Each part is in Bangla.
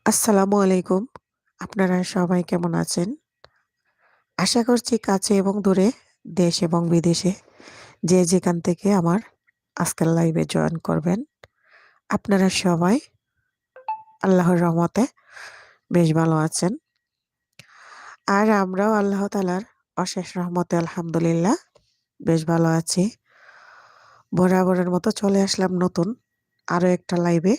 আসসালামু আলাইকুম। আপনারা সবাই কেমন আছেন? আশা করছি কাছে এবং দূরে, দেশ এবং বিদেশে যে যেখান থেকে আমার আজকের লাইভে জয়েন করবেন। আপনারা সবাই আল্লাহর রহমতে বেশ ভালো আছেন। আর আমরাও আল্লাহ তাআলার অশেষ রহমতে আলহামদুলিল্লাহ বেশ ভালো আছি। বরাবরের মতো চলে আসলাম নতুন আরো একটা লাইভে।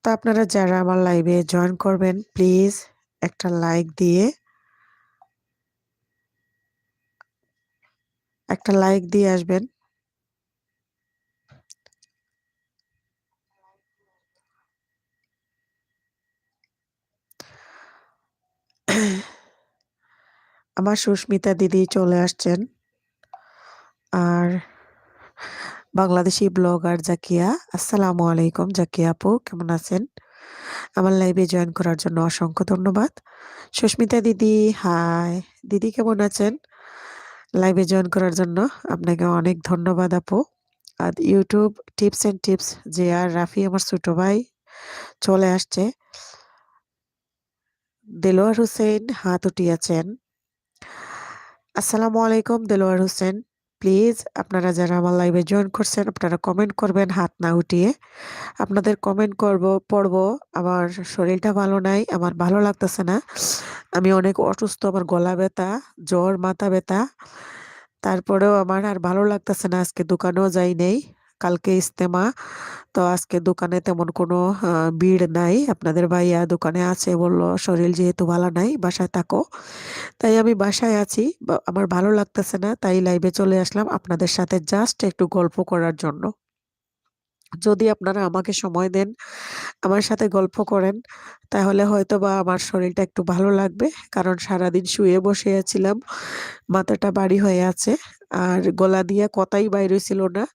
তো আপনারা যারা আমার লাইভে জয়েন করবেন প্লিজ একটা লাইক দিয়ে আসবেন। আমার সুস্মিতা দিদি চলে আসছেন। আর বাংলাদেশি ব্লগার জাকিয়া, আসসালামু আলাইকুম জাকিয়া আপু, কেমন আছেন? আমার লাইভে জয়েন করার জন্য অসংখ্য ধন্যবাদ। সুস্মিতা দিদি, হাই। দিদি কেমন আছেন? লাইভে জয়েন করার জন্য আপনাকে অনেক ধন্যবাদ আপু। আর ইউটিউব টিপস এন্ড টিপস যে আর রাফি আমার ছোট ভাই চলে আসছে। দেলোয়ার হোসেন হাত উঠিয়েছেন। আসসালামু আলাইকুম দেলোয়ার হোসেন। প্লিজ আপনারা যারা আমার লাইভে জয়েন করছেন আপনারা কমেন্ট করবেন হাত না উঠিয়ে। আপনাদের কমেন্ট পড়বো। আমার শরীরটা ভালো নাই, আমার ভালো লাগতেছে না। আমি অনেক অসুস্থ, আমার গলা ব্যথা, জ্বর, মাথা ব্যথা। তারপরেও আমার আর ভালো লাগতেছে না, আজকে দোকানেও যাই নেই। কালকে ইস্তেমা, তো আজকে দোকানে তেমন কোনো ভিড় নাই। আপনাদের ভাইয়া দোকানে আছে, বললো শরীর যেহেতু ভালো নাই বাসায় থাকো। তাই আমি বাসায় আছি, আমার ভালো লাগতেছে না, তাই লাইভে চলে আসলাম আপনাদের সাথে জাস্ট একটু গল্প করার জন্য। যদি আপনারা আমাকে সময় দেন, আমার সাথে গল্প করেন, তাহলে হয়তো বা আমার শরীরটা একটু ভালো লাগবে। কারণ সারাদিন শুয়ে বসে আছিলাম, মাথাটা ভারী হয়ে আছে, আর গলা দিয়ে কথাই বাইর হইছিল না।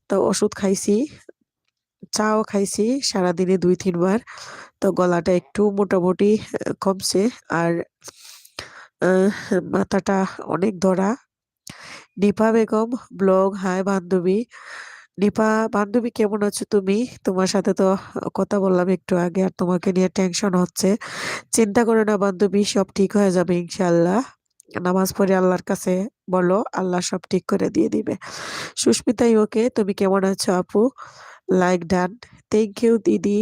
তো ওষুধ খাইছি, চাও খাইছি সারাদিনে 2-3 বার। তো গলাটা একটু মোটামুটি কমছে। আর আহ, মাথাটা অনেক ধরা। নিপা বেগম ব্লগ, হাই বান্ধবী। নিপা বান্ধবী, কেমন আছো তুমি? তোমার সাথে তো কথা বললাম একটু আগে, আর তোমাকে নিয়ে টেনশন হচ্ছে। চিন্তা করো না বান্ধবী, সব ঠিক হয়ে যাবে ইনশাল্লাহ। নামাজ পড়ে আল্লাহর কাছে বলো, আল্লাহ সব ঠিক করে দিয়ে দিবে। সুস্মিতা ওকে, তুমি কেমন আছো আপু? Like done. থ্যাংক ইউ দিদি,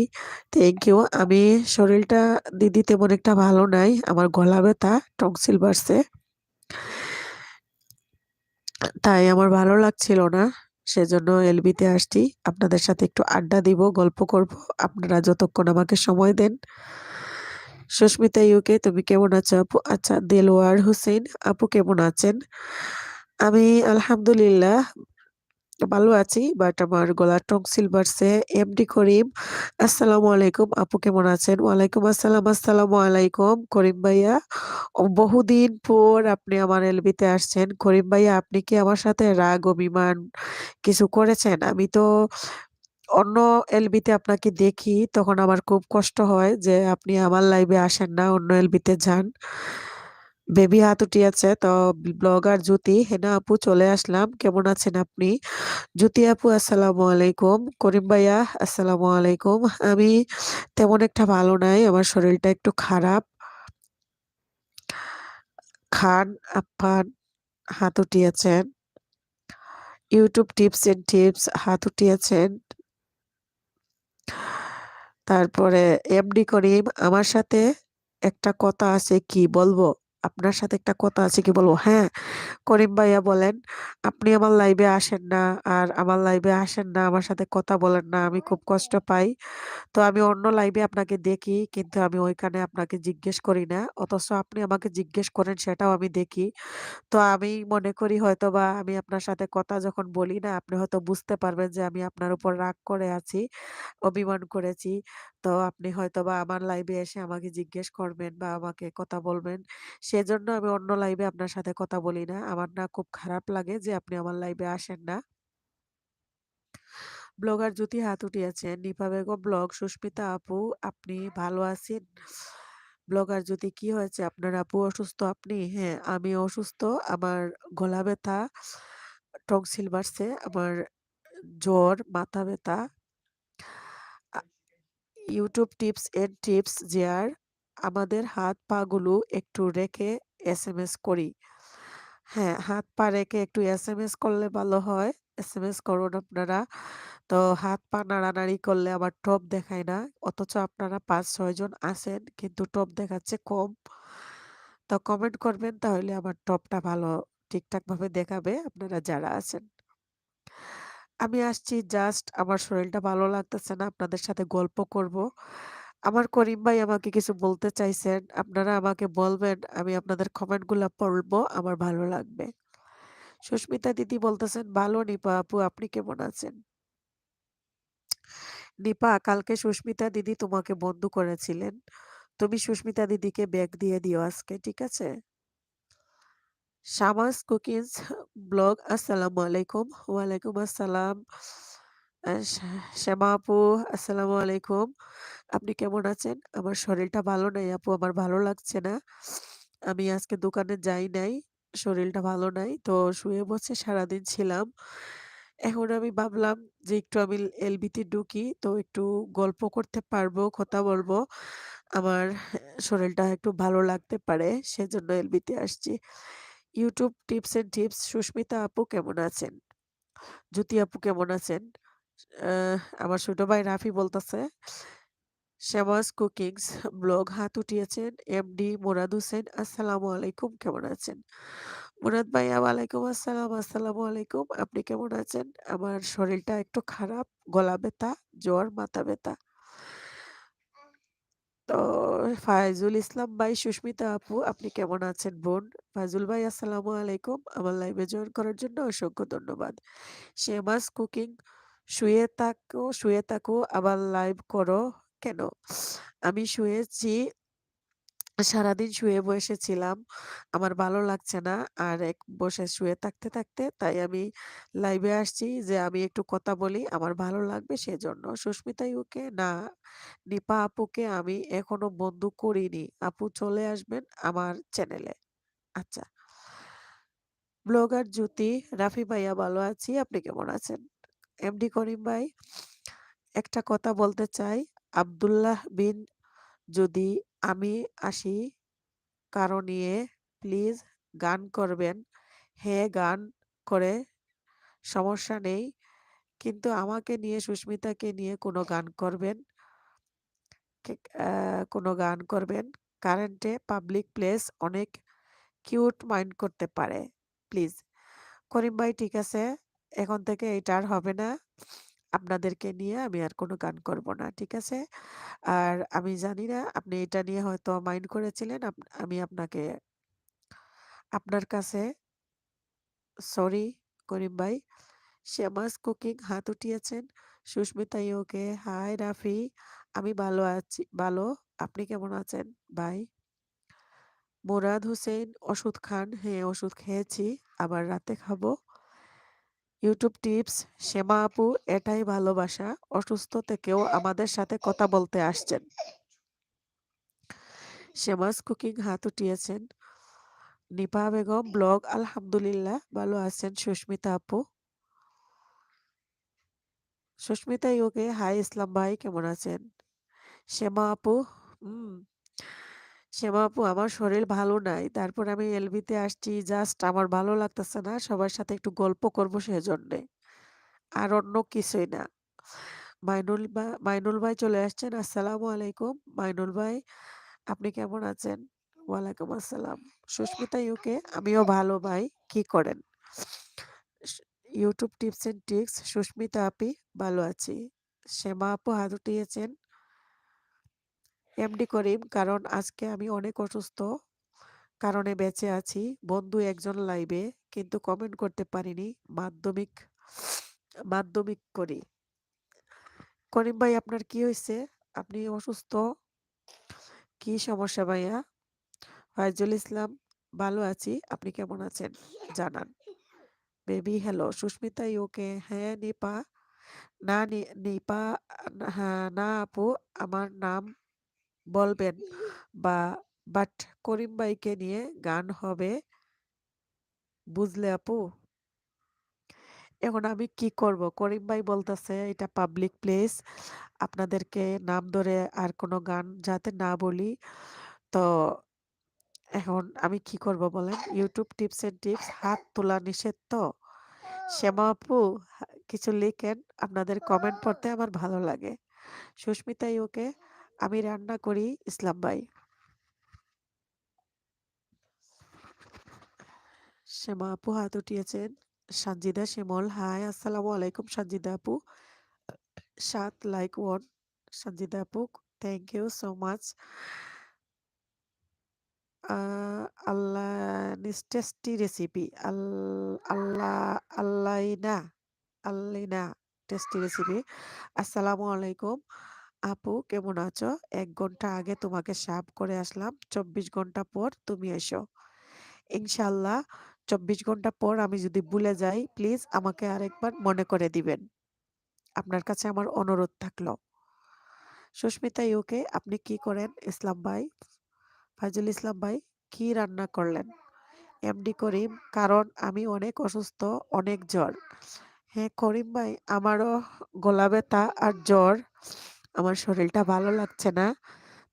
থ্যাংক ইউ। আমি শরীরটা দিদি তেমন একটা ভালো নাই, আমার গলা ব্যথা, টনসিল বাড়ছে, তাই আমার ভালো লাগছিল না। সেজন্য এলবিতে আসছি, আপনাদের সাথে একটু আড্ডা দিব, গল্প করব, আপনারা যতক্ষণ আমাকে সময় দেন। সুস্মিতা ইউকে, তুমি কেমন আছো আপু? আচ্ছা, দেলোয়ার হোসেন আপু কেমন আছেন? আমি আলহামদুলিল্লাহ ভালো আছি, বাট আমার গলার টনসিল বাড়ছে। এমডি করিম, আসসালামু আলাইকুম আপু, কেমন আছেন? ওয়ালাইকুম আসসালাম। আসসালামু আলাইকুম করিম ভাইয়া। বহুদিন পর আপনি আমার এলবিতে আসছেন করিম ভাইয়া। আপনি কি আমার সাথে রাগ অভিমান কিছু করেছেন? আমি তো অন্য এলবিতে আপনাকে দেখি, তখন আমার খুব কষ্ট হয় যে আপনি আমার লাইভে আসেন না, অন্য এলবিতে যান। বেবি হাত উঠিয়েছে। তো ব্লগার জ্যোতি, হেনা আপু চলে আসলাম, কেমন আছেন আপনি? জ্যোতি আপু, আসসালামু আলাইকুম। করিম ভাইয়া, আসসালামু আলাইকুম। আমি তেমন একটা ভালো নাই, আমার শরীরটা একটু খারাপ। খান আফফান হাত উঠিয়েছেন। ইউটিউব টিপস এন্ড টিপস হাত উঠিয়েছেন। তারপরে এমডি করিম, আমার সাথে একটা কথা আছে কি বলবো? আপনার সাথে একটা কথা আছে কি বলবো? হ্যাঁ, করিম ভাইয়া বলেন। আপনি আমার লাইভে আসেন না, আর আমার লাইভে আসেন না, আমার সাথে কথা বলেন না, আমি খুব কষ্ট পাই। তো আমি অন্য লাইভে আপনাকে দেখি, কিন্তু আমি ওইখানে আপনাকে জিজ্ঞেস করি না, অথচ আপনি আমাকে জিজ্ঞেস করেন, সেটাও আমি দেখি। তো আমি মনে করি হয়তো বা আমি আপনার সাথে কথা যখন বলি না, আপনি হয়তো বুঝতে পারবেন যে আমি আপনার উপর রাগ করে আছি, অভিমান করেছি। তো আপনি হয়তো বা আমার লাইভে এসে আমাকে জিজ্ঞেস করবেন বা আমাকে কথা বলবেন। সেজন্য আমি অন্য লাইভে আপনার সাথে কথা বলি না। আমার না খুব খারাপ লাগে যে আপনি আমার লাইভে আসেন না। ব্লগার জ্যোতি হাত উঠিয়েছেন। নিপা বেগম ব্লগ, সুস্মিতা আপু, আপনি ভালো আছেন? ব্লগার জ্যোতি, কি হয়েছে আপনার আপু? অসুস্থ আপনি? হ্যাঁ, আমি অসুস্থ। আমার গলা ব্যথা, টনসিল বাড়ছে, আমার জ্বর, মাথা ব্যথা। ইউটিউব টিপস এন্ড টিপস যার আমাদের হাত পা গুলো একটু রেখে এসএমএস করি। হ্যাঁ, হাত পা রেখে একটু এসএমএস করলে ভালো হয়। এসএমএস করুন আপনারা। তো হাত পা নাড়ানাড়ি করলে আবার টপ দেখায় না। অথচ আপনারা ৫-৬ জন আছেন কিন্তু টপ দেখাচ্ছে কম। তো কমেন্ট করবেন তাহলে আমার টপটা ভালো ঠিকঠাক ভাবে দেখাবে আপনারা যারা আছেন। আমি আসছি জাস্ট আমার শরীরটা ভালো লাগতেছে না। আপনাদের সাথে গল্প করব। আমার করিম ভাই আমাকে কিছু বলতে চাইছেন। আপনারা আমাকে বলবেন, আমি আপনাদের কমেন্টগুলা পড়বো, আমার ভালো লাগবে। সুস্মিতা দিদি বলতেছেন, ভালো নিপা আপু, আপনি কেমন আছেন? নিপা, কালকে সুস্মিতা দিদি তোমাকে বন্ধু করেছিলেন। তুমি সুস্মিতা দিদিকে ব্যাগ দিয়ে দিও আজকে, ঠিক আছে? শামাস কুকিংস ব্লগ, আসসালামু আলাইকুম। ওয়ালাইকুম আসসালাম। শ্যামা আপু, আসসালামু আলাইকুম। আপনি কেমন আছেন? আমার শরীরটা ভালো নাই আপু, আমার ভালো লাগছে না। আমি আজকে দোকানে যাই নাই, শরীরটা ভালো নাই, তো শুয়ে বসে সারাদিন ছিলাম। এখন আমি ভাবলাম যে একটু আমি এলবিতে ঢুকি, তো একটু গল্প করতে পারবো, কথা বলবো, আমার শরীরটা একটু ভালো লাগতে পারে, সেজন্য এলবিতে আসছি। YouTube tips and tips, Susmita আপু কেমন আছেন? জ্যোতি আপু কেমন আছেন? আমার ছোট ভাই রাফি বলতেছে, শ্যামাস কুকিংস ব্লগ হাত উঠিয়েছেন এমডি মুরাদ হোসেন, আসসালামু আলাইকুম, কেমন আছেন? মুরাদ ভাইয়া, ওয়ালাইকুম আসসালাম, আসসালামু আলাইকুম, আপনি কেমন আছেন? আমার শরীরটা একটু খারাপ, গলা ব্যথা, জ্বর, মাথা ব্যথা। তো ফায়জুল ইসলাম ভাই, সুস্মিতা আপু আপনি কেমন আছেন বোন? ফায়জুল ভাই, আসসালামু আলাইকুম, আমার লাইভে জয়েন করার জন্য অসংখ্য ধন্যবাদ। শেমাস কুকিং, শুয়ে থাকো আবার লাইভ করো কেন? আমি শুয়েছি, সারাদিন শুয়ে বসেছিলাম, আমার ভালো লাগছে না। আর এক বসে শুয়ে থাকতে থাকতে তাই আমি লাইভে আসছি যে আমি একটু কথা বলি, আমার ভালো লাগবে সেজন্য। সুস্মিতা ইউকে না, নিপা আপুকে আমি এখনো বন্ধু করিনি, আপু চলে আসবেন আমার চ্যানেলে। আচ্ছা। ব্লগার জ্যোতি, রাফি ভাইয়া ভালো আছি, আপনি কেমন আছেন? এমডি করিম ভাই, একটা কথা বলতে চাই, আব্দুল্লাহ বিন, যদি আমি আসি কারো নিয়ে, প্লিজ গান করবেন। হ্যাঁ, গান করে সমস্যা নেই, কিন্তু আমাকে নিয়ে, সুস্মিতাকে নিয়ে কোনো গান করবেন, কোনো গান করবেন। কারেন্টে পাবলিক প্লেস অনেক কিউট মাইন্ড করতে পারে, প্লিজ। করিম ভাই, ঠিক আছে, এখন থেকে এটা আর হবে না। আপনাদেরকে নিয়ে আমি আর কোনো গান করব না, ঠিক আছে? আর আমি জানি না আপনি এটা নিয়ে হয়তো মাইন্ড করেছিলেন, আমি আপনাকে, আপনার কাছে সরি করিম ভাই। শ্যামাস কুকিং হাত উঠিয়েছেন। সুস্মিতা ইউকে, হাই রাফি, আমি ভালো আছি, ভালো, আপনি কেমন আছেন ভাই? মুরাদ হোসেন, ওষুধ খান? হ্যাঁ, ওষুধ খেয়েছি, আবার রাতে খাবো। ইউটিউব টিপস, শ্যামা আপু, এটাই ভালোবাসা, অসুস্থ থেকেও আমাদের সাথে কথা বলতে আসছেন। শ্যামাস কুকিং হাত উঠিয়েছেন। নিপা বেগম ব্লগ, আলহামদুলিল্লাহ ভালো আছেন সুস্মিতা আপু। সুস্মিতা ইউকে, হাই ইসলাম ভাই, কেমন আছেন? শ্যামা আপু, হুম, শ্যামা আপু, আমার শরীর ভালো নাই, তারপর আমি এলবিতে আসছি, জাস্ট আমার ভালো লাগতেছে না, সবার সাথে একটু গল্প করবো সেজন্যে, আর অন্য কিছুই না। মাইনুল ভাই চলে আসছেন, আসসালামু আলাইকুম মাইনুল ভাই, আপনি কেমন আছেন? ওয়ালাইকুম আসসালাম। সুস্মিতা ইউকে, আমিও ভালো ভাই, কি করেন? YouTube tips and tricks, Susmita আপি, ভালো আছি। শ্যামা আপু হাত উঠিয়েছেন। এমডি করিম, কারণ আজকে আমি অনেক অসুস্থ, কারণে বেঁচে আছি। বন্ধু একজন লাইভে, কিন্তু কমেন্ট করতে পারিনি, মাধ্যমিক মাধ্যমিক করি। করিম ভাই, আপনার কি হয়েছে? আপনি অসুস্থ? কি সমস্যা ভাইয়া? ফাইজুল ইসলাম, ভালো আছি, আপনি কেমন আছেন জানান। বেবি হ্যালো, সুস্মিতা ইউকে, হ্যাঁ নিপা, না নিপা, হ্যাঁ না আপু, আমার নাম বলবেন, বা বাট করিম ভাইকে নিয়ে গান হবে, বুঝলে আপু? এখন আমি কি করব? করিম ভাই বলতেছে এটা পাবলিক প্লেস, আপনাদেরকে নাম ধরে আর কোনো গান যাতে না বলি। তো এখন আমি কি করব বলেন? ইউটিউব টিপস এন্ড টিপস, হাত তোলা নিষেধ তো? শ্যামা আপু, কিছু লিখেন, আপনাদের কমেন্ট পড়তে আমার ভালো লাগে। সুস্মিতা ইউকে, আমি রান্না করি, ইসলাম ভাই। শ্যামা আপু হাত উঠিয়েছেন। সানজিদা শিমল, হাই, আসসালামু আলাইকুম সানজিদা আপু। ৭ লাইক 1 সঞ্জিতা আপু, থ্যাংক ইউ সো মাচ। আল্লাহ টেস্টি রেসিপি, আল্লাহ আল্লাইনা আল্লাইনা টেস্টি রেসিপি। আসসালামু আলাইকুম আপু, কেমন আছো? ১ ঘন্টা আগে তোমাকে সাফ করে আসলাম, ২৪ ঘন্টা পর তুমি এসো। ইনশাল্লাহ ২৪ ঘন্টা পর আমি যদি ভুলে যাই, প্লিজ আমাকে আরেকবার মনে করে দিবেন। আপনার কাছে আমার অনুরোধ থাকলো। সুস্মিতা ইউকে, আপনি কি করেন ইসলাম ভাই? ফাইজুল ইসলাম ভাই, কি রান্না করলেন? এমডি করিম, কারণ আমি অনেক অসুস্থ, অনেক জ্বর। হ্যাঁ করিম ভাই, আমারও গলা ব্যথা আর জ্বর, আমার শরীরটা ভালো লাগছে না,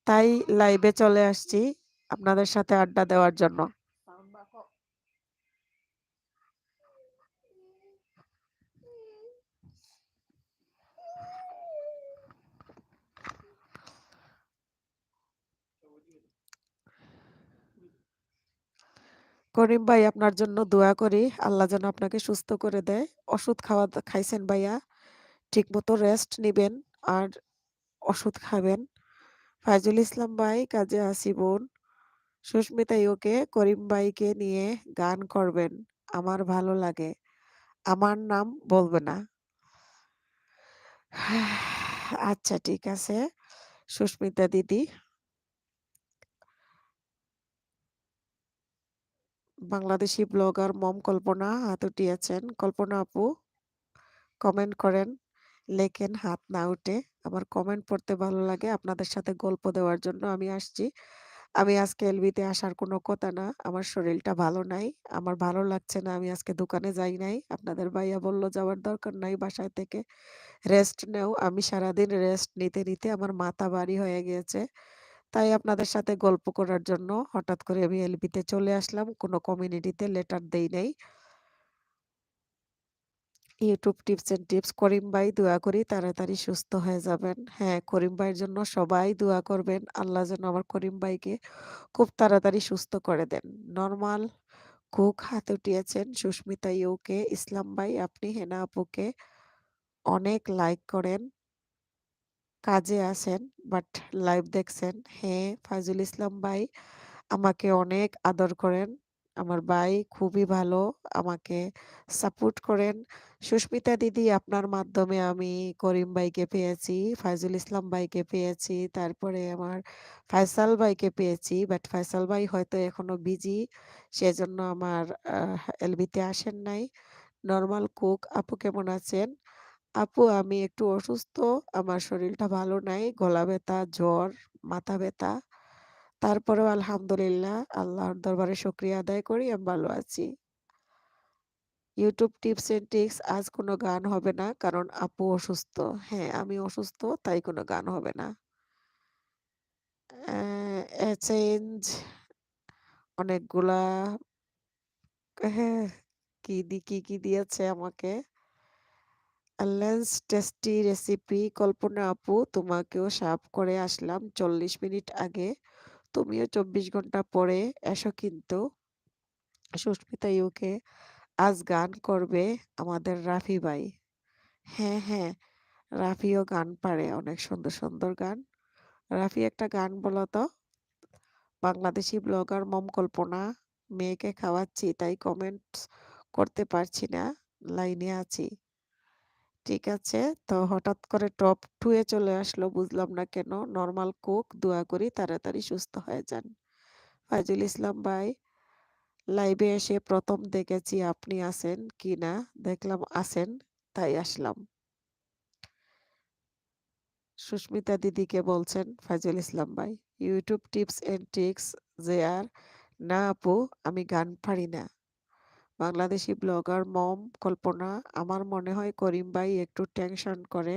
তাই লাইভে চলে আসছি আপনাদের সাথে আড্ডা দেওয়ার জন্য। করিম ভাই, আপনার জন্য দোয়া করি, আল্লাহ যেন আপনাকে সুস্থ করে দেয়। ওষুধ খাইছেন ভাইয়া? ঠিক মতো রেস্ট নিবেন আর ওষুধ খাবেন। ফাইজুল ইসলাম ভাই, কাজে আসি বোন। সুস্মিতা ইউকে, করিম ভাইকে নিয়ে গান করবেন, আমার ভালো লাগে। আমার নাম বলবে না। আচ্ছা ঠিক আছে। সুস্মিতা দিদি, বাংলাদেশি ব্লগার মম কল্পনা হাত উঠিয়েছেন। কল্পনা আপু, কমেন্ট করেন, লেখেন, হাত না উঠে। আমার কমেন্ট পড়তে ভালো লাগে, আপনাদের সাথে গল্প দেওয়ার জন্য আমি আসছি। আমি আজকে এলবিতে আসার কোনো কথা না, আমার শরীরটা ভালো নাই, আমার ভালো লাগছে না, আমি আজকে দোকানে যাই নাই। আপনাদের ভাইয়া বলল যাওয়ার দরকার নাই, বাসায় থেকে রেস্ট নেও। আমি সারাদিন রেস্ট নিতে নিতে আমার মাথা ভারী হয়ে গিয়েছে, তাই আপনাদের সাথে গল্প করার জন্য হঠাৎ করে আমি এলবিতে চলে আসলাম, কোনো কমিউনিটিতে লেটার দেই নাই। ইউটিউব টিপস এন্ড টিপস, করিম ভাই দোয়া করি তাড়াতাড়ি সুস্থ হয়ে যাবেন। হ্যাঁ, করিম ভাইয়ের জন্য সবাই দোয়া করবেন, আল্লাহ যেন আমার করিম ভাইকে খুব তাড়াতাড়ি সুস্থ করে দেন। নর্মাল কুক হাত উঠিয়েছেন। সুস্মিতা ইউকে, ইসলাম ভাই, আপনি হেনা আপুকে অনেক লাইক করেন, কাজে আছেন বাট লাইভ দেখছেন। হ্যাঁ ফাইজুল ইসলাম ভাই, আমাকে অনেক আদর করেন, আমার ভাই খুবই ভালো, আমাকে সাপোর্ট করেন। সুস্মিতা দিদি, আপনার মাধ্যমে আমি করিম ভাইকে পেয়েছি, ফাইজুল ইসলাম ভাইকে পেয়েছি, তারপরে আমার ফয়সাল ভাইকে পেয়েছি, বাট ফয়সাল ভাই হয়তো এখনো বিজি, সেজন্য আমার এলবিতে আসেন নাই। নর্মাল কুক আপু, কেমন আছেন? আপু আমি একটু অসুস্থ, আমার শরীরটা ভালো নাই, গলা ব্যথা, জ্বর, মাথা ব্যথা, তারপরেও আলহামদুলিল্লাহ আল্লাহর দরবারে শুকরিয়া আদায় করি আমি ভালো আছি। ইউটিউব টিপস এন্ড ট্রিক্স, আজ কোনো গান হবে না কারণ আপু অসুস্থ। হ্যাঁ আমি অসুস্থ, তাই কোনো গান হবে না। চেঞ্জ অনেকগুলা, হ্যাঁ, কি কি দিয়েছে আমাকে। লেন্স টেস্টি রেসিপি, কল্পনা আপু তোমাকেও সাফ করে আসলাম 40 মিনিট আগে, তুমিও 24 ঘন্টা পরে এসো কিন্তু। সুস্মিতা ইউকে, আজ গান করবে আমাদের রাফি ভাই। হ্যাঁ হ্যাঁ, রাফিও গান পারে, অনেক সুন্দর সুন্দর গান। রাফি একটা গান বলো তো। বাংলাদেশি ব্লগার মম কল্পনা, মেয়েকে খাওয়াচ্ছি তাই কমেন্টস করতে পারছি না, লাইনে আছি। ঠিক আছে, তো হঠাৎ করে টপ 2 এ চলে আসলো, বুঝলাম না কেন। নর্মাল কুক, দোয়া করি তাড়াতাড়ি সুস্থ হয়ে যান। ফাইজুল ইসলাম ভাই, লাইভে এসে প্রথম দেখেছি আপনি আছেন কি না, দেখলাম আছেন, তাই আসলাম। সুস্মিতা দিদিকে বলছেন ফাইজুল ইসলাম ভাই, ইউটিউব টিপস এন্ড ট্রিক্স যে আর, না আপু আমি গান পারি না। বাংলাদেশি ব্লগার মম কল্পনা, আমার মনে হয় করিম ভাই একটু টেনশন করে।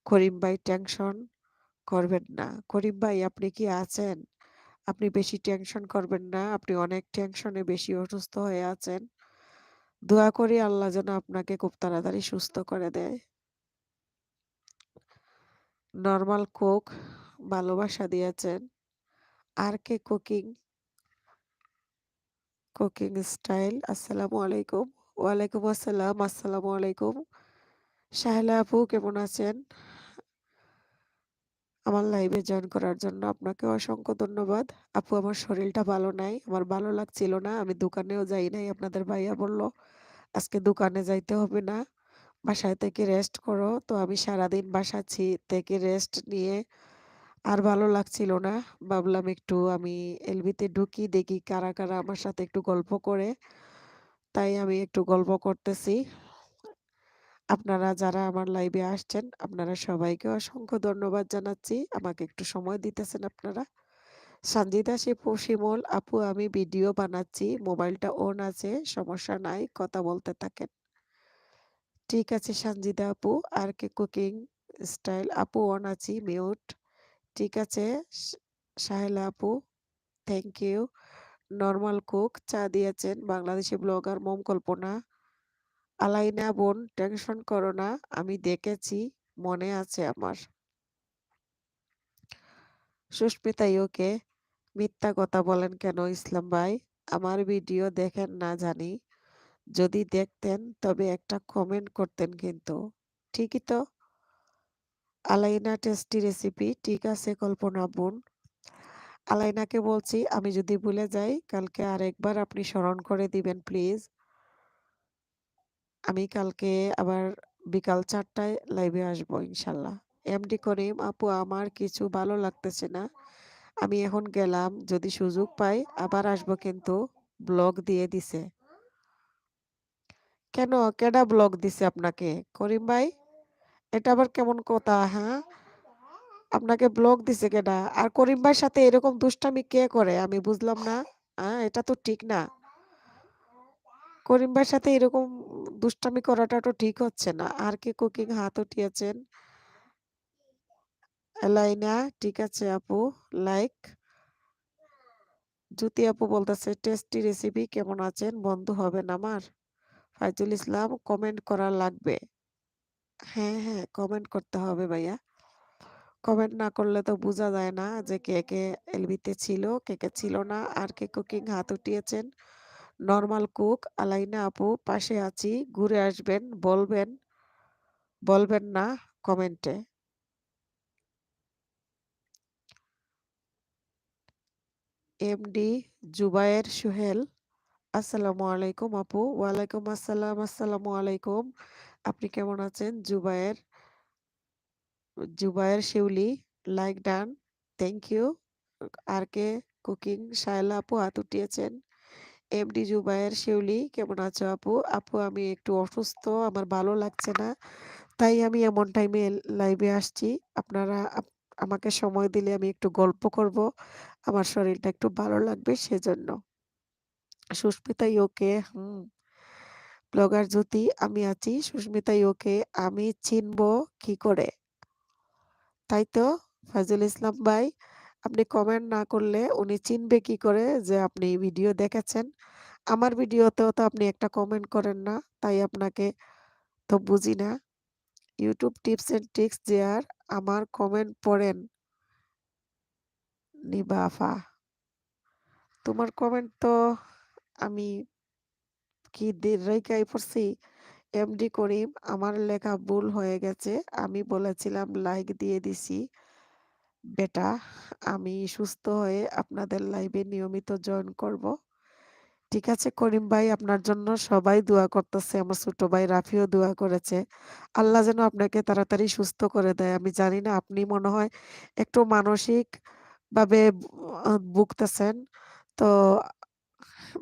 করিম ভাই টেনশন করবেন না। করিম ভাই আপনি কি আছেন? আপনি বেশি টেনশন করবেন না। আপনি অনেক টেনশনে বেশি অসুস্থ হয়ে আছেন। দোয়া করি আল্লাহ যেন আপনাকে খুব তাড়াতাড়ি সুস্থ করে দেয়। নর্মাল কুক ভালোবাসা দিয়েছেন। আর কে কুকিং স্টাইল আসসালামু আলাইকুম। ওয়ালাইকুম আসসালাম। আসসালামু আলাইকুম। শাহেলা আপু কেমন আছেন? আমার লাইভে জয়েন করার জন্য আপনাকে অসংখ্য ধন্যবাদ। আপু আমার শরীরটা ভালো নাই, আমার ভালো লাগছিল না, আমি দোকানেও যাই নাই। আপনাদের ভাইয়া বলল আজকে দোকানে যাইতে হবে না, বাসায় থেকে রেস্ট করো। তো আমি সারাদিন থেকে রেস্ট নিয়ে আর ভালো লাগছিল না। ভাবলাম একটু আমি এলবিতে ঢুকি, দেখি কারা কারা আমার সাথে একটু গল্প করে। তাই আমি একটু গল্প করতেছি। আপনারা যারা আমার লাইভে আসছেন আপনারা সবাইকে অসংখ্য ধন্যবাদ জানাচ্ছি, আমাকে একটু সময় দিতেছেন আপনারা। সঞ্জিদা শিমুল আপু আমি ভিডিও বানাচ্ছি, মোবাইলটা অন আছে, সমস্যা নাই, কথা বলতে থাকেন। ঠিক আছে সঞ্জিদা আপু। আর কে কুকিং স্টাইল আপু অন আছি, মিউট। ঠিক আছে সাহেলা আপু, থ্যাংক ইউ। নর্মাল কুক চা দিয়েছেন বাংলাদেশি ব্লগার মম কল্পনা। আলাইনা বোন টেনশন করো না, আমি দেখেছি, মনে আছে আমার। সুস্মিতা ইউকে মিথ্যা কথা বলেন কেন ইসলাম ভাই? আমার ভিডিও দেখেন না জানি, যদি দেখতেন তবে একটা কমেন্ট করতেন কিন্তু। ঠিকই তো। আলাইনা টেস্টি রেসিপি, ঠিক আছে কল্পনা বোন। আলাইনাকে বলছি আমি যদি ভুলে যাই কালকে আরেকবার আপনি স্মরণ করে দিবেন প্লিজ। আমি কালকে আবার বিকাল 4টায় লাইভে আসবো ইনশাল্লাহ। এমডি করিম আপু আমার কিছু ভালো লাগতেছে না, আমি এখন গেলাম, যদি সুযোগ পাই আবার আসবো কিন্তু। ব্লগ দিয়ে দিছে কেন? কেডা ব্লগ দিছে আপনাকে করিম ভাই? এটা আবার কেমন কথা? হ্যাঁ, আপনাকে ব্লগ দিছে কেডা? আর করিম ভাইয়ের সাথে এরকম দুষ্টামি কে করে আমি বুঝলাম না। হ্যাঁ, এটা তো ঠিক না। করিম ভাইয়ের সাথে এরকম দুষ্টামি করাটা তো ঠিক হচ্ছে না। আর কে কুকিং হাত উঠিয়েছেন? এলাইনা ঠিক আছে আপু, লাইক। জ্যোতি আপু বলতেছে টেস্টি রেসিপি, কেমন আছেন? বন্ধু হবেন আমার? ফাইজুল ইসলাম কমেন্ট করা লাগবে। হ্যাঁ হ্যাঁ, কমেন্ট করতে হবে ভাইয়া। কমেন্ট না করলে তো বোঝা যায় না যে কে কে এলবিতে ছিল, কে কে ছিল না। আর কে কুকিং হাত উঠিয়েছেন? নর্মাল কুক আলাইনা আপু পাশে আছি, ঘুরে আসবেন, বলবেন না কমেন্টে। এমডি জুবায়ের সোহেল আসসালামু আলাইকুম আপু। ওয়ালাইকুম আসসালাম। আসসালামু আলাইকুম। আপনি কেমন আছেন Zubayer Shiuli? Like done, thank you. আর কে কুকিং শায়লা আপু হাত উঠিয়েছেন। এমডি জুবায়ের শিউলি কেমন আছো আপু? আপু আমি একটু অসুস্থ, আমার ভালো লাগছে না, তাই আমি এমন টাইমে লাইভে আসছি। আপনারা আমাকে সময় দিলে আমি একটু গল্প করব, আমার শরীরটা একটু ভালো লাগবে সেজন্য। সুস্মিতা ওকে হুম। ব্লগার জ্যোতি আমি আছি, সুস্মিতা ওকে আমি চিনবো কি করে? তাই তো ফাজুল ইসলাম ভাই, আপনি কমেন্ট না করলে উনি চিনবে কি করে যে আপনি ভিডিও দেখেছেন? আমার ভিডিওতেও তো আপনি একটা কমেন্ট করেন না, তাই আপনাকে তো বুঝি না। ইউটিউব টিপস এন্ড ট্রিক্স দেয়ার আমার কমেন্ট পড়েন নিবা আফা। তোমার কমেন্ট তো আমি কি রেখাই পড়ছি? এমডি করিম আমার লেখা ভুল হয়ে গেছে, আমি বলেছিলাম লাইক দিয়ে দিছি বেটা। আমি সুস্থ হয়ে আপনাদের লাইভে নিয়মিত জয়েন করব। ঠিক আছে করিম ভাই, আপনার জন্য সবাই দোয়া করতেছে, আমার ছোট ভাই রাফিও দোয়া করেছে। আল্লাহ যেন আপনাকে তাড়াতাড়ি সুস্থ করে দেয়। আমি জানি না, আপনি মনে হয় একটু মানসিক ভাবে ভুগতেছেন। তো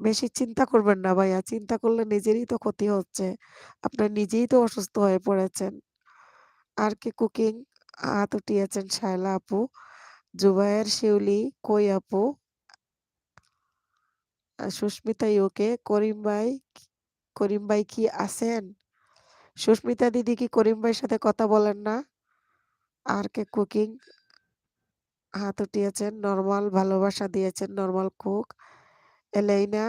বেশি চিন্তা করবেন না ভাইয়া, চিন্তা করলে নিজেরই তো ক্ষতি হচ্ছে, আপনার নিজেই তো অসুস্থ হয়ে পড়েছেন। আর কে কুকিং হাত উঠিয়েছেন শায়লা আপু। জুবায়ের শিউলি কই আপু? সুস্মিতা ইউকে করিম ভাই করিম ভাই কি আছেন? সুস্মিতা দিদি কি করিম ভাইয়ের সাথে কথা বলেন না? আর কে কুকিং হাত উঠিয়েছেন, নরমাল ভালোবাসা দিয়েছেন, নরমাল কুক। এলেইনা